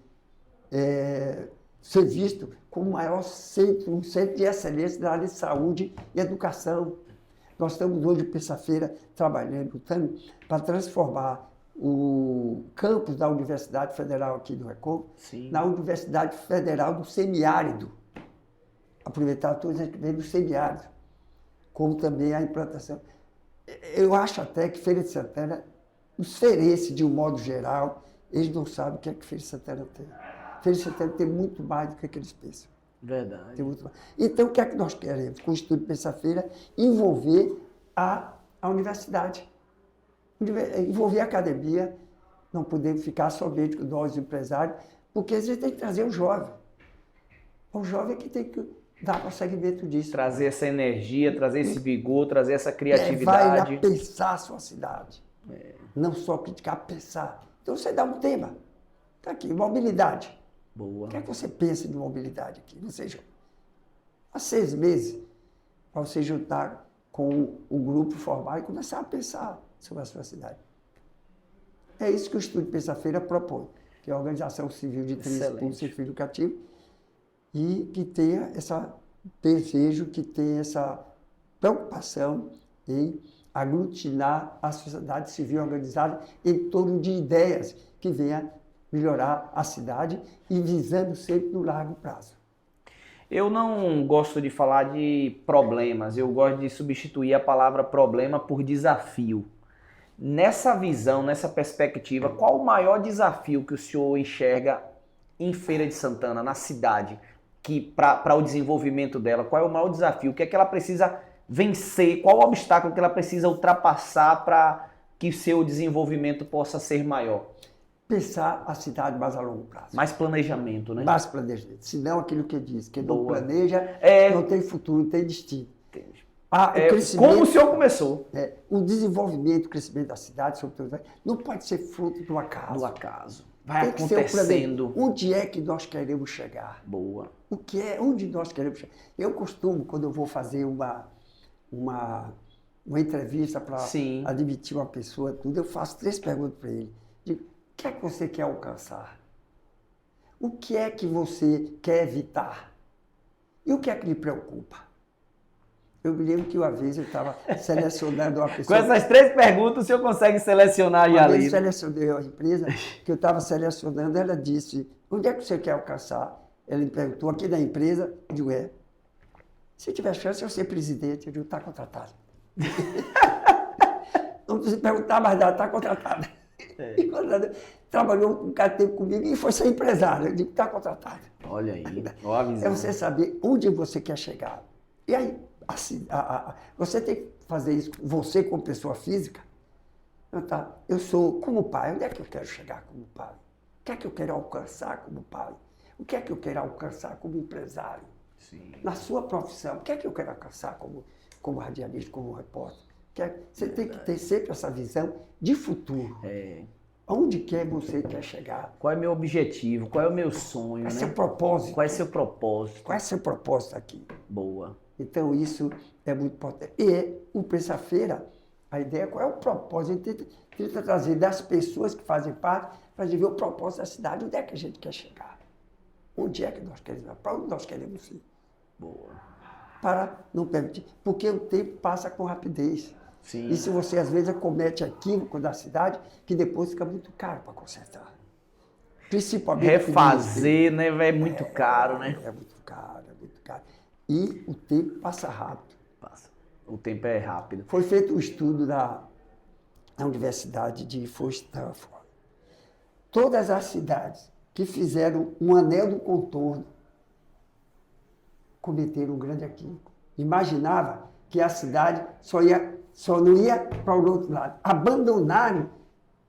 visto como o maior centro, um centro de excelência na área de saúde e educação. Nós estamos hoje, Pensa-Feira, trabalhando para transformar o campus da Universidade Federal aqui do Recôncavo na Universidade Federal do Semiárido. Aproveitar todos os que vêm do semiárido, como também a implantação. Eu acho até que Feira de Santana, os feirenses, de um modo geral, eles não sabem o que é que Feira de Santana tem. Feira de Santana tem muito mais do que eles pensam. Verdade. Tem muito mais. Então, o que é que nós queremos com o Instituto Pensa-Feira? Envolver a universidade. Envolver a academia. Não podemos ficar somente com nós, empresários, porque a gente tem que trazer o jovem. O jovem é que tem que dar prosseguimento disso. Trazer essa energia, trazer esse vigor, trazer essa Vai criatividade. lá pensar a sua cidade. Não só criticar, pensar. Então, você dá um tema. Está aqui, mobilidade. Boa. O que é que você pensa de mobilidade aqui? Você, há 6 meses, para você juntar com o grupo formal e começar a pensar sobre a sua cidade. É isso que o Instituto Pensa-Feira propõe, que é a organização civil de transporte público e educativo, e que tenha esse desejo, que tenha essa preocupação em aglutinar a sociedade civil organizada em torno de ideias que venham melhorar a cidade e visando sempre no largo prazo. Eu não gosto de falar de problemas, eu gosto de substituir a palavra problema por desafio. Nessa visão, nessa perspectiva, qual o maior desafio que o senhor enxerga em Feira de Santana, na cidade, para o desenvolvimento dela? Qual é o maior desafio? O que é que ela precisa vencer? Qual o obstáculo que ela precisa ultrapassar para que seu desenvolvimento possa ser maior? Pensar a cidade mais a longo prazo. Mais planejamento, né? Mais planejamento. Senão aquilo que eu disse, quem não planeja, não tem futuro, não tem destino. Entendi. Como o senhor começou? O desenvolvimento, o crescimento da cidade, sobretudo, não pode ser fruto do acaso. Do acaso. Vai tem acontecendo. Onde é que nós queremos chegar? Boa. Onde nós queremos chegar? Eu costumo, quando eu vou fazer uma entrevista para admitir uma pessoa, tudo, eu faço 3 perguntas para ele. Digo, o que é que você quer alcançar? O que é que você quer evitar? E o que é que lhe preocupa? Eu me lembro que uma vez eu estava selecionando uma pessoa... Com essas 3 perguntas, o senhor consegue selecionar já ali? Eu selecionei uma empresa que eu estava selecionando, ela disse, onde é que você quer alcançar? Ela me perguntou, aqui na empresa, eu digo, se tiver chance eu ser presidente, eu digo, está contratado. Não precisa perguntar mais nada, está contratado. Trabalhou um cara de tempo comigo e foi ser empresário. Eu digo, está contratado. Olha aí, ó a visão. É você saber onde você quer chegar. E aí, assim, você tem que fazer isso, você como pessoa física. Eu sou como pai, onde é que eu quero chegar como pai? O que é que eu quero alcançar como pai? O que é que eu quero alcançar como empresário? Sim. Na sua profissão, o que é que eu quero alcançar como radialista, como repórter? Você tem que ter sempre essa visão de futuro. Onde você quer chegar? Qual é meu objetivo? Qual é o meu sonho? Qual é seu propósito? Qual é seu propósito? Qual é seu propósito aqui? Boa. Então, isso é muito importante. E o Pensa-Feira, a ideia é qual é o propósito. A gente tenta trazer das pessoas que fazem parte para a gente ver o propósito da cidade, onde é que a gente quer chegar. Onde é que nós queremos ir? Para onde nós queremos ir? Boa. Para não permitir. Porque o tempo passa com rapidez. Sim. E se você, às vezes, comete equívoco da cidade, que depois fica muito caro para consertar. Principalmente refazer, né? É muito caro, né? É muito caro, é muito caro. E o tempo passa rápido. Passa. O tempo é rápido. Foi feito um estudo na Universidade de Stanford. Todas as cidades que fizeram um anel do contorno cometeram um grande equívoco. Imaginava que a cidade só não ia para o outro lado. Abandonaram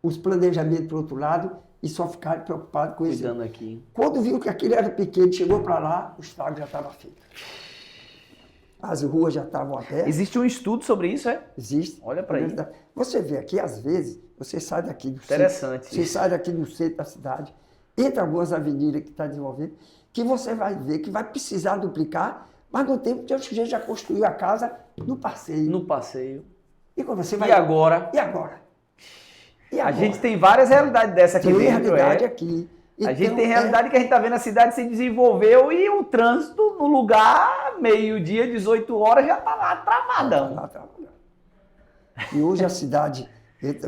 os planejamentos para o outro lado e só ficaram preocupados com isso. Cuidando aqui. Quando viu que aquele era pequeno, chegou para lá, o estrago já estava feito. As ruas já estavam abertas. Existe um estudo sobre isso, é? Existe. Olha para aí. Você vê aqui, às vezes, você sai daqui do Interessante. centro, você sai daqui do centro da cidade, entra algumas avenidas que está desenvolvendo, que você vai ver que vai precisar duplicar, mas no tempo que o sujeito já construiu a casa no passeio. No passeio. E quando você vai... E agora? E agora? E A agora? gente tem várias realidades dessa aqui Tem dentro. realidade aqui. A gente Então, tem realidade que a gente está vendo a cidade se desenvolveu e o trânsito no lugar, meio-dia, 18 horas, já está lá travadão. Tá trabalhando. E hoje a cidade...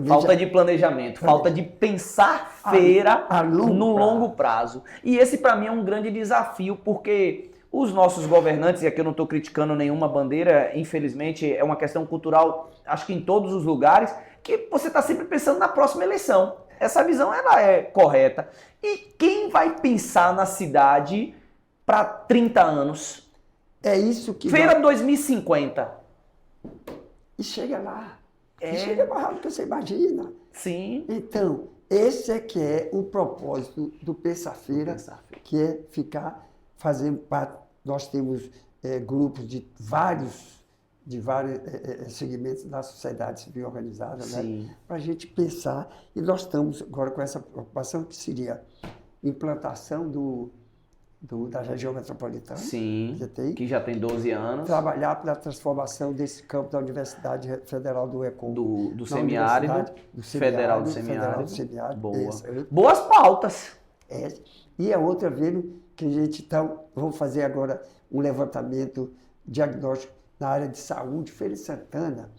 Falta de planejamento, falta de pensar feira no longo prazo. E esse, para mim, é um grande desafio, porque os nossos governantes, e aqui eu não estou criticando nenhuma bandeira, infelizmente, é uma questão cultural, acho que em todos os lugares, que você está sempre pensando na próxima eleição. Essa visão ela é correta. E quem vai pensar na cidade para 30 anos? É isso que... Feira 2050. E chega lá. É. E chega mais rápido que você imagina. Sim. Então, esse é que é o propósito do Pensar-Feira, que é ficar fazendo parte. Nós temos grupos de vários segmentos da sociedade civil organizada, né? Para a gente pensar. E nós estamos agora com essa preocupação que seria implantação da região metropolitana. Sim, que já tem 12 anos. Trabalhar pela transformação desse campo da Universidade Federal do ECOM. Do semiárido, Federal do Semiárido. Boa. Boas pautas. E a outra, vendo que a gente vamos fazer agora um levantamento diagnóstico na área de saúde. Feira de Santana,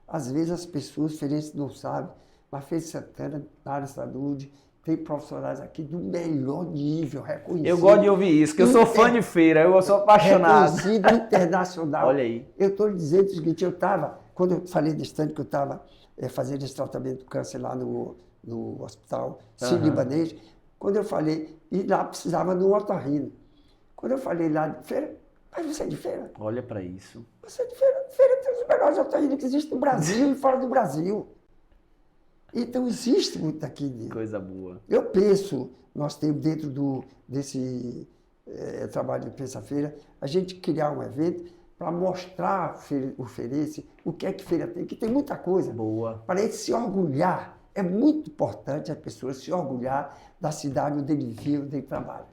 às vezes as pessoas feirenses não sabem, mas Feira de Santana, na área de saúde, tem profissionais aqui do melhor nível, reconhecido. Eu gosto de ouvir isso, que eu sou fã de feira, eu sou apaixonado. Reconhecido internacional. Olha aí. Eu estou lhe dizendo o seguinte, quando eu falei desse tanto que eu estava fazendo esse tratamento do câncer lá no hospital sírio-libanês, quando eu falei, e lá precisava de um otorrino. Quando eu falei lá de feira, mas você é de feira? Olha para isso. Você é de feira? Feira tem os melhores otorrinos que existem no Brasil e fora do Brasil. Então, existe muito aqui dentro. Coisa boa. Eu penso, nós temos dentro desse trabalho de Pensa-Feira, a gente criar um evento para mostrar o feirense o que é que feira tem, que tem muita coisa. Boa. Para ele se orgulhar. É muito importante a pessoa se orgulhar da cidade onde ele vive, onde ele trabalha.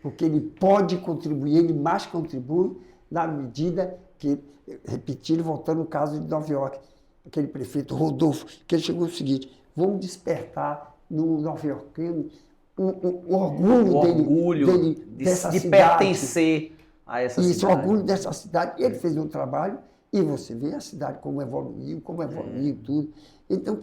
Porque ele pode contribuir, ele mais contribui na medida que, repetindo, voltando no caso de Nova York, aquele prefeito Rodolfo, que ele chegou ao seguinte, vamos despertar no nova-iorquino o orgulho dele dessa de cidade. Pertencer a essa cidade. Isso, o orgulho dessa cidade. Ele fez um trabalho e você vê a cidade como evoluiu tudo. Então,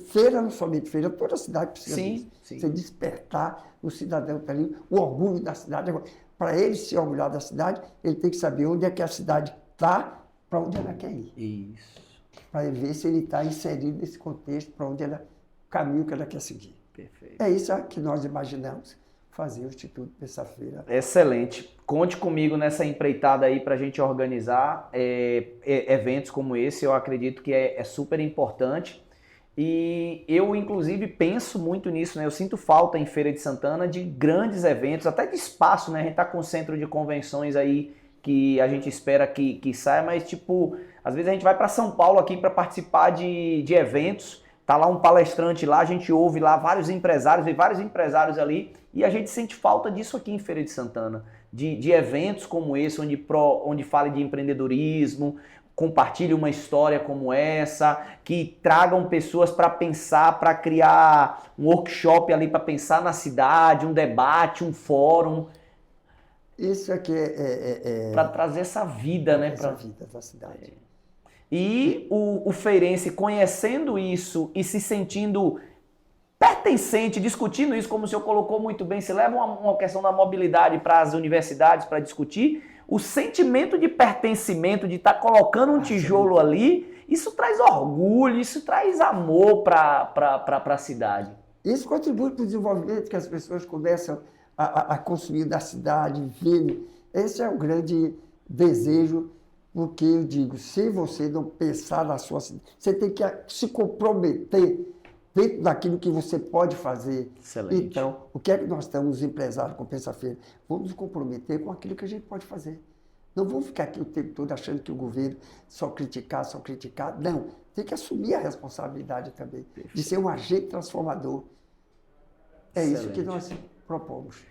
feira, não somente feira, toda a cidade precisa disso. Você despertar o cidadão tá ali, o orgulho da cidade. Para ele se orgulhar da cidade, ele tem que saber onde é que a cidade está, para onde ela quer ir. Isso. Para ele ver se ele está inserido nesse contexto, para onde o caminho que ela quer seguir. Perfeito. É isso que nós imaginamos fazer o Instituto Pensar-Feira. Excelente. Conte comigo nessa empreitada aí para a gente organizar eventos como esse. Eu acredito que é super importante. E eu, inclusive, penso muito nisso, né? Eu sinto falta em Feira de Santana de grandes eventos, até de espaço, né? A gente está com um centro de convenções aí que a gente espera que saia, mas, tipo, às vezes a gente vai para São Paulo aqui para participar de eventos, tá lá um palestrante lá, a gente ouve lá vários empresários, vê vários empresários ali, e a gente sente falta disso aqui em Feira de Santana, de eventos como esse, onde fale de empreendedorismo, compartilhe uma história como essa, que tragam pessoas para pensar, para criar um workshop ali para pensar na cidade, um debate, um fórum. Isso aqui para trazer essa vida, né? Essa vida da cidade. E o feirense conhecendo isso e se sentindo pertencente, discutindo isso, como o senhor colocou muito bem, se leva uma questão da mobilidade para as universidades para discutir, o sentimento de pertencimento, de estar colocando um tijolo ali, isso traz orgulho, isso traz amor para a cidade. Isso contribui para o desenvolvimento, que as pessoas começam a consumir da cidade, vendo. Esse é o grande desejo, porque eu digo, se você não pensar na sua cidade, você tem que se comprometer dentro daquilo que você pode fazer. Excelente. Então, o que é que nós estamos, os empresários, com Pensa-Feira? Vamos nos comprometer com aquilo que a gente pode fazer. Não vamos ficar aqui o tempo todo achando que o governo só criticar. Não, tem que assumir a responsabilidade também, de ser um agente transformador. É Excelente. isso que nós propomos.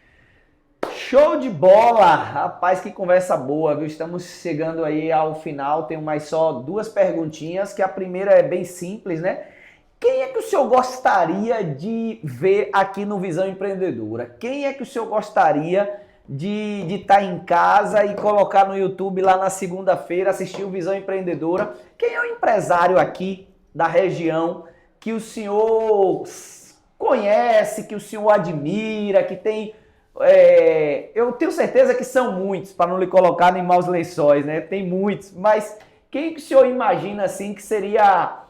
Show de bola! Rapaz, que conversa boa, viu? Estamos chegando aí ao final, tenho mais só 2 perguntinhas, que a primeira é bem simples, né? Quem é que o senhor gostaria de ver aqui no Visão Empreendedora? Quem é que o senhor gostaria de estar em casa e colocar no YouTube lá na segunda-feira, assistir o Visão Empreendedora? Quem é o empresário aqui da região que o senhor conhece, que o senhor admira, que tem... eu tenho certeza que são muitos, para não lhe colocar em maus lençóis, né? Tem muitos, mas quem que o senhor imagina assim que seria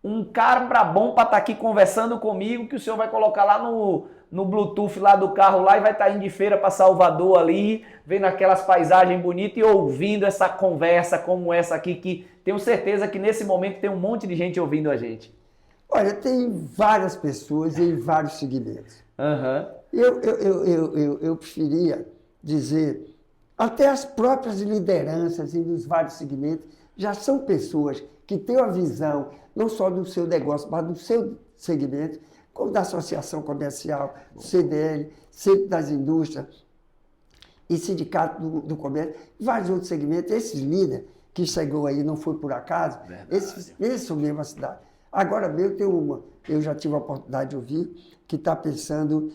um cara bom para estar aqui conversando comigo, que o senhor vai colocar lá no Bluetooth lá do carro lá e vai estar indo de feira para Salvador ali, vendo aquelas paisagens bonitas e ouvindo essa conversa como essa aqui, que tenho certeza que nesse momento tem um monte de gente ouvindo a gente. Olha, tem várias pessoas em vários segmentos. Eu preferia dizer, até as próprias lideranças nos vários segmentos já são pessoas que têm uma visão não só do seu negócio, mas do seu segmento, como da Associação Comercial, CDL, Centro das Indústrias e Sindicato do Comércio, vários outros segmentos. Esses líderes que chegou aí, não foi por acaso, esses são mesmo a cidade. Agora mesmo tem eu já tive a oportunidade de ouvir, que está pensando,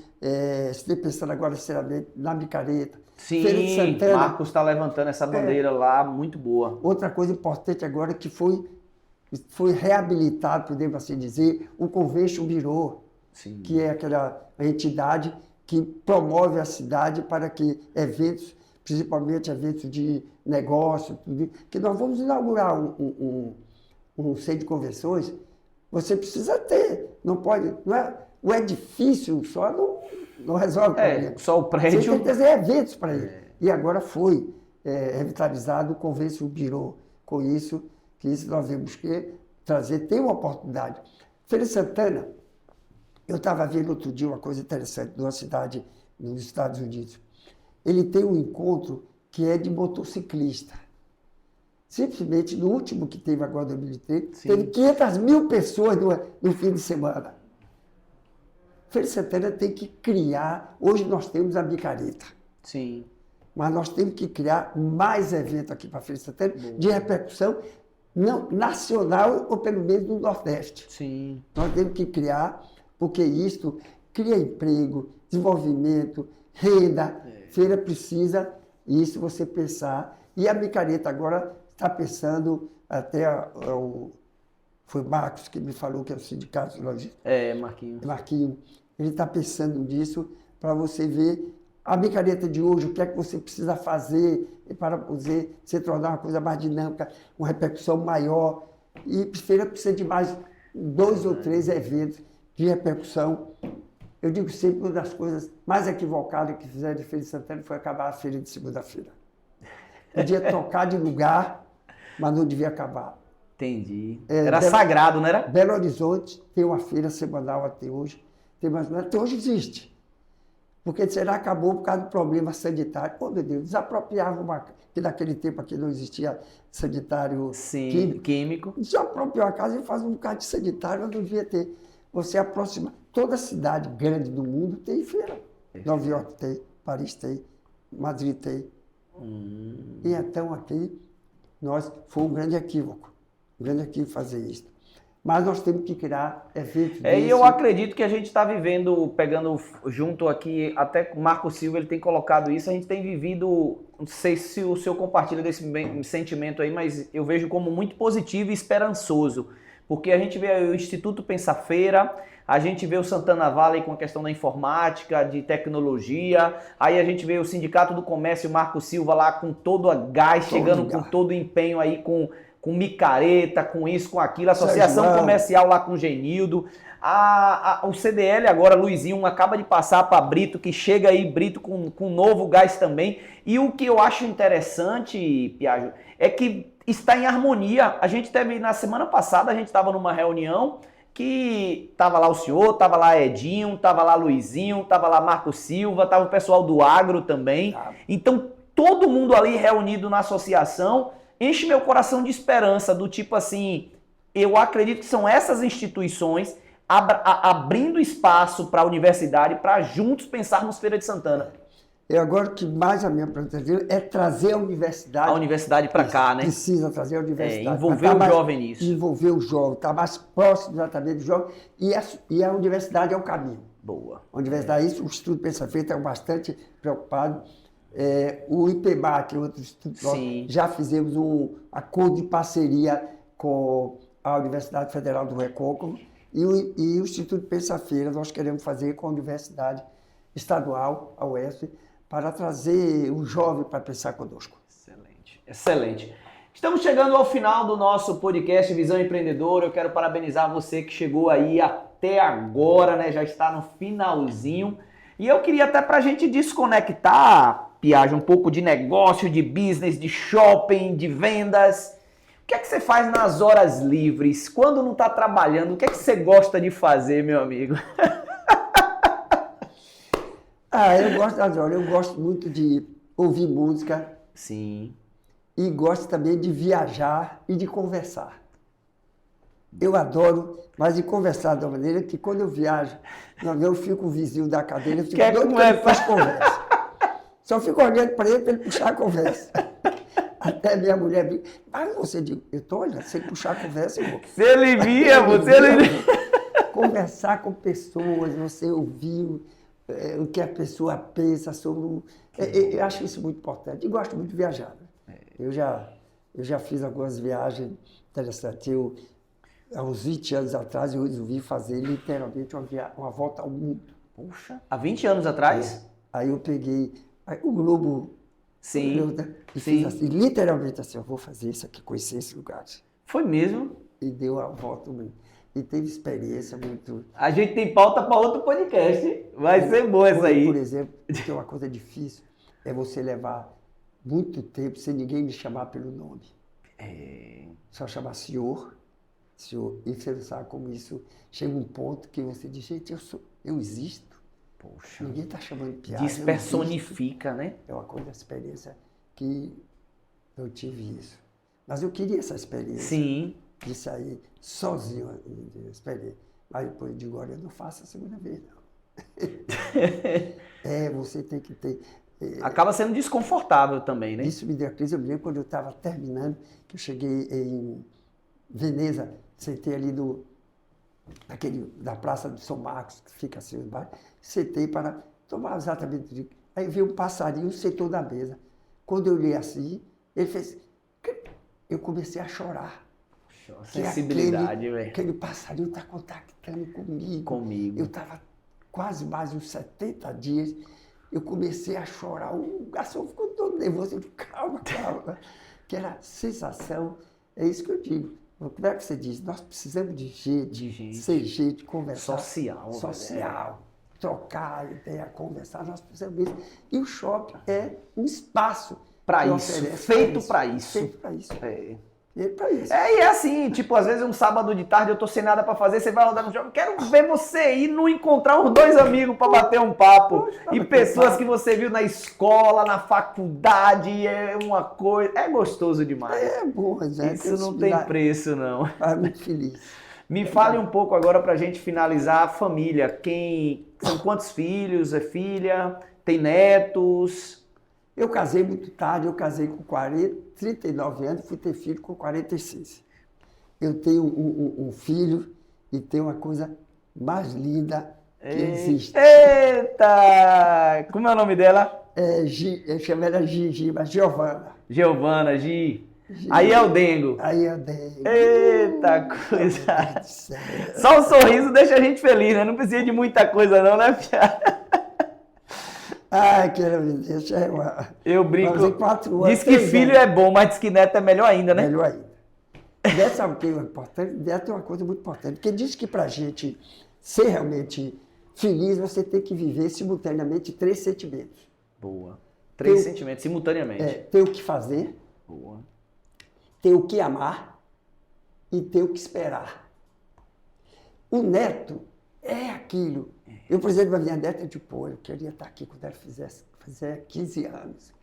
agora seriamente na Micareta. Sim, Feira de Santana. Marcos está levantando essa bandeira lá, muito boa. Outra coisa importante agora que foi reabilitado, podemos assim dizer, o Convention Bureau, Sim. que é aquela entidade que promove a cidade para que eventos, principalmente eventos de negócio, tudo, que nós vamos inaugurar um centro de convenções. Você precisa ter, não é o edifício só não resolve o problema. Só o prédio. Você tem que fazer eventos para ele. E agora foi revitalizado o Convention Bureau. Com isso, nós vemos que trazer, tem uma oportunidade. Feira de Santana, eu estava vendo outro dia uma coisa interessante, numa cidade nos Estados Unidos. Ele tem um encontro que é de motociclista. Simplesmente, no último que teve agora, em 2003, teve 500 mil pessoas no fim de semana. Feira de Santana tem que criar, hoje nós temos a Micareta. Sim. Mas nós temos que criar mais eventos aqui para a Feira de Santana, de repercussão não, nacional ou pelo menos no Nordeste. Sim. Nós temos que criar, porque isto cria emprego, desenvolvimento, renda. Feira precisa, isso você pensar. E a Micareta agora está pensando, até foi Marcos que me falou, que é o sindicato de logística. Marquinhos. Ele está pensando nisso para você ver a Micareta de hoje, o que é que você precisa fazer para poder se tornar uma coisa mais dinâmica, uma repercussão maior. E Feira precisa de mais 2 ou 3 eventos de repercussão. Eu digo sempre, uma das coisas mais equivocadas que fizeram de Feira de Santana foi acabar a feira de segunda-feira. Podia trocar de lugar, mas não devia acabar. Entendi. Era sagrado, não era? Belo Horizonte tem uma feira semanal até hoje. Até hoje existe. Porque será que acabou por causa do problema sanitário? Pô, meu Deus, desapropriavam que naquele tempo aqui não existia sanitário químico. Desapropriou a casa e faz um bocado de sanitário, mas não devia ter. Você aproxima. Toda cidade grande do mundo tem feira. Nova York tem, Paris tem, Madrid tem. E então aqui foi um grande equívoco fazer isso. Mas nós temos que criar eventos. E eu acredito que a gente está vivendo, pegando junto aqui, até o Marco Silva ele tem colocado isso, a gente tem vivido, não sei se o senhor compartilha desse sentimento aí, mas eu vejo como muito positivo e esperançoso. porque a gente vê o Instituto Pensa Feira, a gente vê o Santana Valley com a questão da informática, de tecnologia, aí a gente vê o Sindicato do Comércio, Marco Silva lá com todo a gás, chegando com todo o empenho aí, com micareta, com isso, com aquilo, a Associação Comercial lá com Genildo, o CDL agora, Luizinho, acaba de passar para Brito, que chega aí, Brito, com novo gás também. E o que eu acho interessante, Piaggio, é que está em harmonia. A gente teve, na semana passada, a gente estava numa reunião que estava lá o senhor, estava lá Edinho, estava lá Luizinho, estava lá Marco Silva, estava o pessoal do agro também. Então, todo mundo ali reunido na associação enche meu coração de esperança, do tipo assim, eu acredito que são essas instituições abrindo espaço para a universidade, para juntos pensarmos Feira de Santana. E agora que mais a minha pergunta é trazer a universidade. A universidade para cá, né? Precisa trazer a universidade. Envolver o jovem nisso. Envolver o jovem, estar mais próximo exatamente do jovem. E a universidade é o caminho. Boa. A universidade, isso, o Instituto Pensa Feira está bastante preocupado. O IPEMAC, outro instituto, nós já fizemos um acordo de parceria com a Universidade Federal do Recôncavo e o Instituto Pensa Feira nós queremos fazer com a Universidade Estadual, a UESP, para trazer o jovem para pensar conosco. Excelente, excelente. Estamos chegando ao final do nosso podcast Visão Empreendedora. Eu quero parabenizar você que chegou aí até agora, né? Já está no finalzinho. E eu queria até para a gente desconectar, Piaggio, um pouco de negócio, de business, de shopping, de vendas. O que é que você faz nas horas livres? Quando não está trabalhando, o que é que você gosta de fazer, meu amigo? Eu gosto muito de ouvir música. Sim. E gosto também de viajar e de conversar. Eu adoro, mas de conversar de uma maneira que quando eu viajo, eu fico com o vizinho da cadeira, eu fico doido que ele faz conversa. Só fico olhando para ele puxar a conversa. Até minha mulher diz, mas você diz, eu estou olhando, se ele puxar a conversa, eu vou. Se ele via, Conversar com pessoas, você ouvir o que a pessoa pensa sobre... Eu acho isso muito importante. E gosto muito de viajar. Né? Eu já fiz algumas viagens interessantes. Há uns 20 anos atrás, eu resolvi fazer literalmente uma volta ao mundo. Puxa, há 20 anos atrás? Aí eu peguei o Globo... Sim, e fiz assim, literalmente assim, eu vou fazer isso aqui, conhecer esse lugar. Foi mesmo? E deu a volta mesmo. E teve experiência muito... A gente tem pauta para outro podcast, hein? Vai ser boa essa aí. Por exemplo, porque uma coisa difícil é você levar muito tempo sem ninguém me chamar pelo nome. Só chamar senhor, e você não sabe como isso chega um ponto que você diz, gente, eu existo. Poxa. Ninguém está chamando piada. Despersonifica, né? É uma coisa, experiência que eu tive isso. Mas eu queria essa experiência. Sim. De sair sozinho, esperei. Mas depois eu digo, olha, eu não faço a segunda vez, não. Você tem que ter... Acaba sendo desconfortável também, né? Isso me deu a crise. Eu me lembro quando eu estava terminando, que eu cheguei em Veneza, sentei ali da Praça de São Marcos, que fica assim, embaixo, sentei para tomar exatamente... Aí veio um passarinho, sentou na mesa. Quando eu olhei assim, ele fez... Eu comecei a chorar. Sensibilidade, velho. Aquele passarinho está contactando comigo. Eu estava quase mais uns 70 dias. Eu comecei a chorar. O garçom ficou todo nervoso. Eu disse, calma. Que era a sensação. É isso que eu digo. Como é que você diz? Nós precisamos de gente. Ser gente, conversar. Social. Trocar ideia, conversar. Nós precisamos disso. E o shopping é um espaço para isso. Feito para isso. Feito para isso. E é assim, tipo, às vezes um sábado de tarde eu tô sem nada pra fazer, você vai rodar no jogo, quero ver você ir não encontrar uns dois amigos pra bater um papo. E pessoas que você viu na escola, na faculdade, é uma coisa, é gostoso demais. É bom, isso não tem preço, não. É muito feliz. Me fale um pouco agora pra gente finalizar a família. São quantos filhos? É filha? Tem netos? Eu casei muito tarde, eu casei com 39 anos, fui ter filho com 46. Eu tenho um filho e tenho uma coisa mais linda que existe. Eita! Como é o nome dela? Eu chamo ela Gigi, mas Giovana. Giovana, Gi. Aí é o dengo. Aí é o dengo. Eita coisa. Só um sorriso deixa a gente feliz, né? Não precisa de muita coisa não, né, Pia? Ai, quero me deixar. Eu brinco. Fazer 4 anos. Diz que filho é bom, mas diz que neto é melhor ainda, né? Melhor ainda. Neto, sabe o que é importante? Neto é uma coisa muito importante. Porque diz que pra gente ser realmente feliz, você tem que viver simultaneamente 3 sentimentos. Boa. 3 sentimentos, simultaneamente. Ter o que fazer. Boa. Ter o que amar e ter o que esperar. O neto é aquilo. Eu, por exemplo, a minha neta, eu queria estar aqui quando ela fizer 15 anos.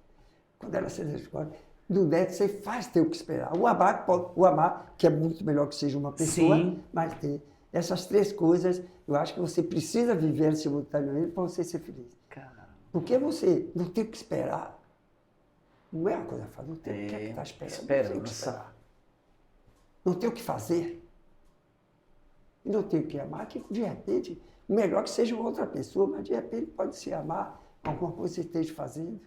Quando ela sair da escola. No neto, você faz ter o que esperar. O amar, que é muito melhor que seja uma pessoa, Sim. mas ter essas 3 coisas, eu acho que você precisa viver simultaneamente para você ser feliz. Caramba. Porque você não tem o que esperar. Não é uma coisa fácil, não tem o que estar esperando. Não tem o que esperar. Não tem o que fazer. E não tem o que amar, que de repente, melhor que seja outra pessoa, mas de repente pode se amar alguma coisa que você esteja fazendo.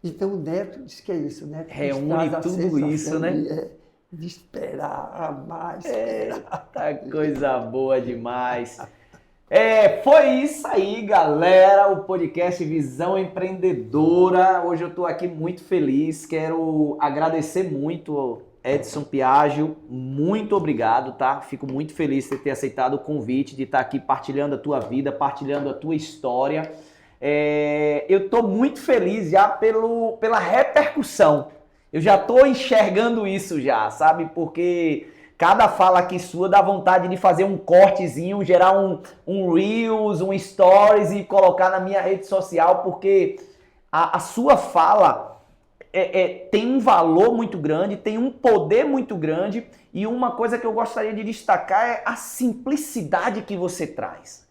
Então o neto diz que é isso, né? Reúne tudo isso, né? De esperar, amar, esperar. Eita, coisa boa demais. Foi isso aí, galera, o podcast Visão Empreendedora. Hoje eu estou aqui muito feliz, quero agradecer muito Edson Piaggio, muito obrigado, tá? Fico muito feliz de ter aceitado o convite, de estar aqui partilhando a tua vida, partilhando a tua história. Eu estou muito feliz já pela repercussão. Eu já estou enxergando isso já, sabe? Porque cada fala aqui sua dá vontade de fazer um cortezinho, gerar um Reels, um Stories e colocar na minha rede social, porque a sua fala tem um valor muito grande, tem um poder muito grande, e uma coisa que eu gostaria de destacar é a simplicidade que você traz.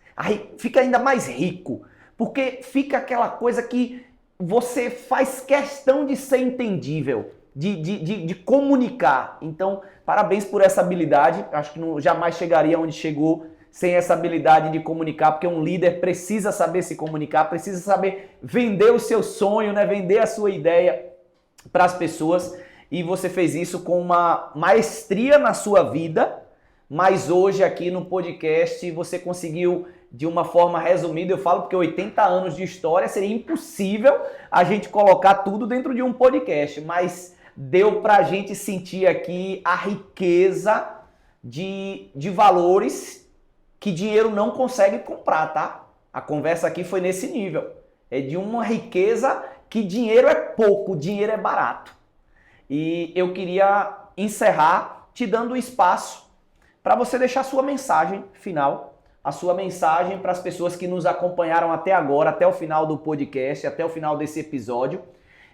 Fica ainda mais rico, porque fica aquela coisa que você faz questão de ser entendível, de comunicar. Então, parabéns por essa habilidade. Acho que jamais chegaria onde chegou sem essa habilidade de comunicar, porque um líder precisa saber se comunicar, precisa saber vender o seu sonho, né? Vender a sua ideia para as pessoas. E você fez isso com uma maestria na sua vida, mas hoje aqui no podcast você conseguiu, de uma forma resumida, eu falo porque 80 anos de história seria impossível a gente colocar tudo dentro de um podcast, mas deu pra gente sentir aqui a riqueza de valores que dinheiro não consegue comprar, tá? A conversa aqui foi nesse nível. É de uma riqueza que dinheiro é pouco, dinheiro é barato. E eu queria encerrar te dando espaço para você deixar a sua mensagem final, a sua mensagem para as pessoas que nos acompanharam até agora, até o final do podcast, até o final desse episódio.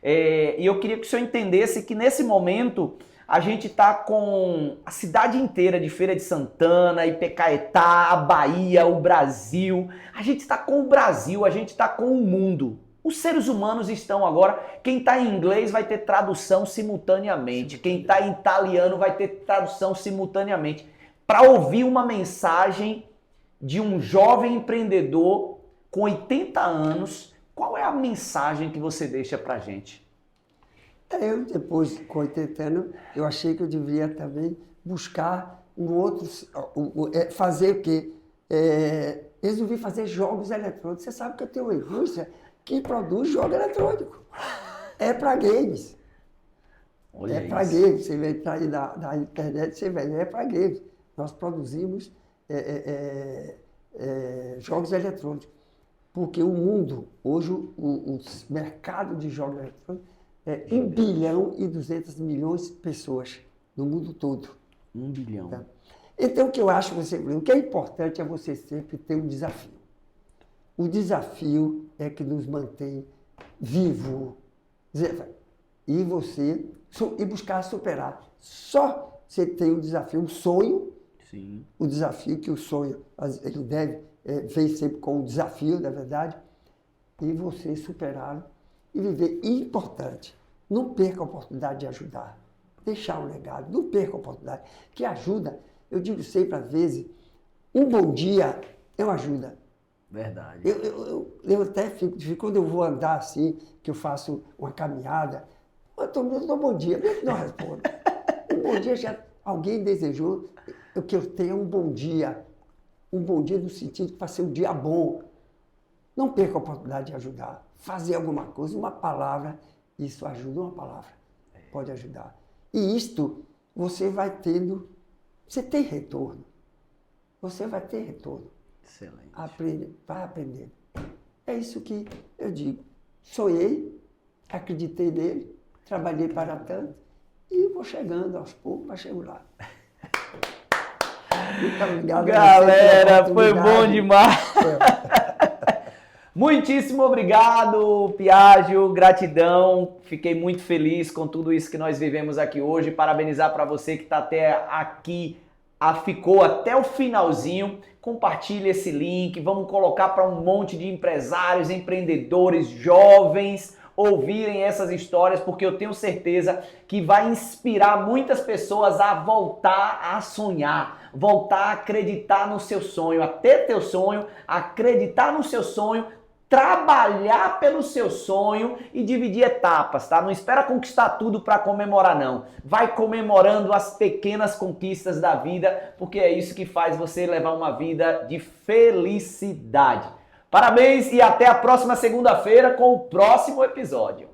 E eu queria que o senhor entendesse que nesse momento a gente está com a cidade inteira de Feira de Santana, Ipecaetá, a Bahia, o Brasil. A gente está com o Brasil, a gente está com o mundo. Os seres humanos estão agora, quem está em inglês vai ter tradução simultaneamente, quem está em italiano vai ter tradução simultaneamente, para ouvir uma mensagem de um jovem empreendedor com 80 anos. Qual é a mensagem que você deixa para a gente? Eu, depois, com 80 anos, eu achei que eu deveria também buscar um outro, fazer o quê? Resolvi fazer jogos eletrônicos. Você sabe que eu tenho uma indústria que produz jogo eletrônico. É para games. Olha para games. Você vai entrar aí na internet, você vê, é para games. Nós produzimos jogos eletrônicos. Porque o mundo, hoje, o mercado de jogos eletrônicos é 1 bilhão e 200 milhões de pessoas no mundo todo. 1 bilhão. Tá? Então, o que eu acho o que é importante é você sempre ter um desafio. O desafio é que nos mantém vivo. E buscar superar. Só você tem um desafio, um sonho. Sim. O desafio que o sonho, ele deve vem sempre com um desafio, na verdade, e você superá-lo e viver. E importante, não perca a oportunidade de ajudar. Deixar um legado, não perca a oportunidade. Que ajuda, eu digo sempre, às vezes, um bom dia é uma ajuda. Verdade. Eu até fico, quando eu vou andar assim, que eu faço uma caminhada, Antônio, eu dou bom dia, mesmo que não responda. Um bom dia já alguém desejou que eu tenha um bom dia. Um bom dia no sentido que vai ser um dia bom. Não perca a oportunidade de ajudar. Fazer alguma coisa, uma palavra, isso ajuda, uma palavra pode ajudar. E isto você vai tendo, você tem retorno. Você vai ter retorno. Excelente. Aprende, vai aprendendo. É isso que eu digo. Sonhei, acreditei nele, trabalhei para tanto e vou chegando aos poucos, mas chego lá. Muito obrigado. Galera, foi bom demais. Muitíssimo obrigado, Piaggio, gratidão. Fiquei muito feliz com tudo isso que nós vivemos aqui hoje. Parabenizar para você que está até aqui, ficou até o finalzinho. Compartilhe esse link, vamos colocar para um monte de empresários, empreendedores, jovens ouvirem essas histórias, porque eu tenho certeza que vai inspirar muitas pessoas a voltar a sonhar, voltar a acreditar no seu sonho, a ter teu sonho, acreditar no seu sonho, trabalhar pelo seu sonho e dividir etapas, tá? Não espera conquistar tudo para comemorar, não. Vai comemorando as pequenas conquistas da vida, porque é isso que faz você levar uma vida de felicidade. Parabéns e até a próxima segunda-feira com o próximo episódio.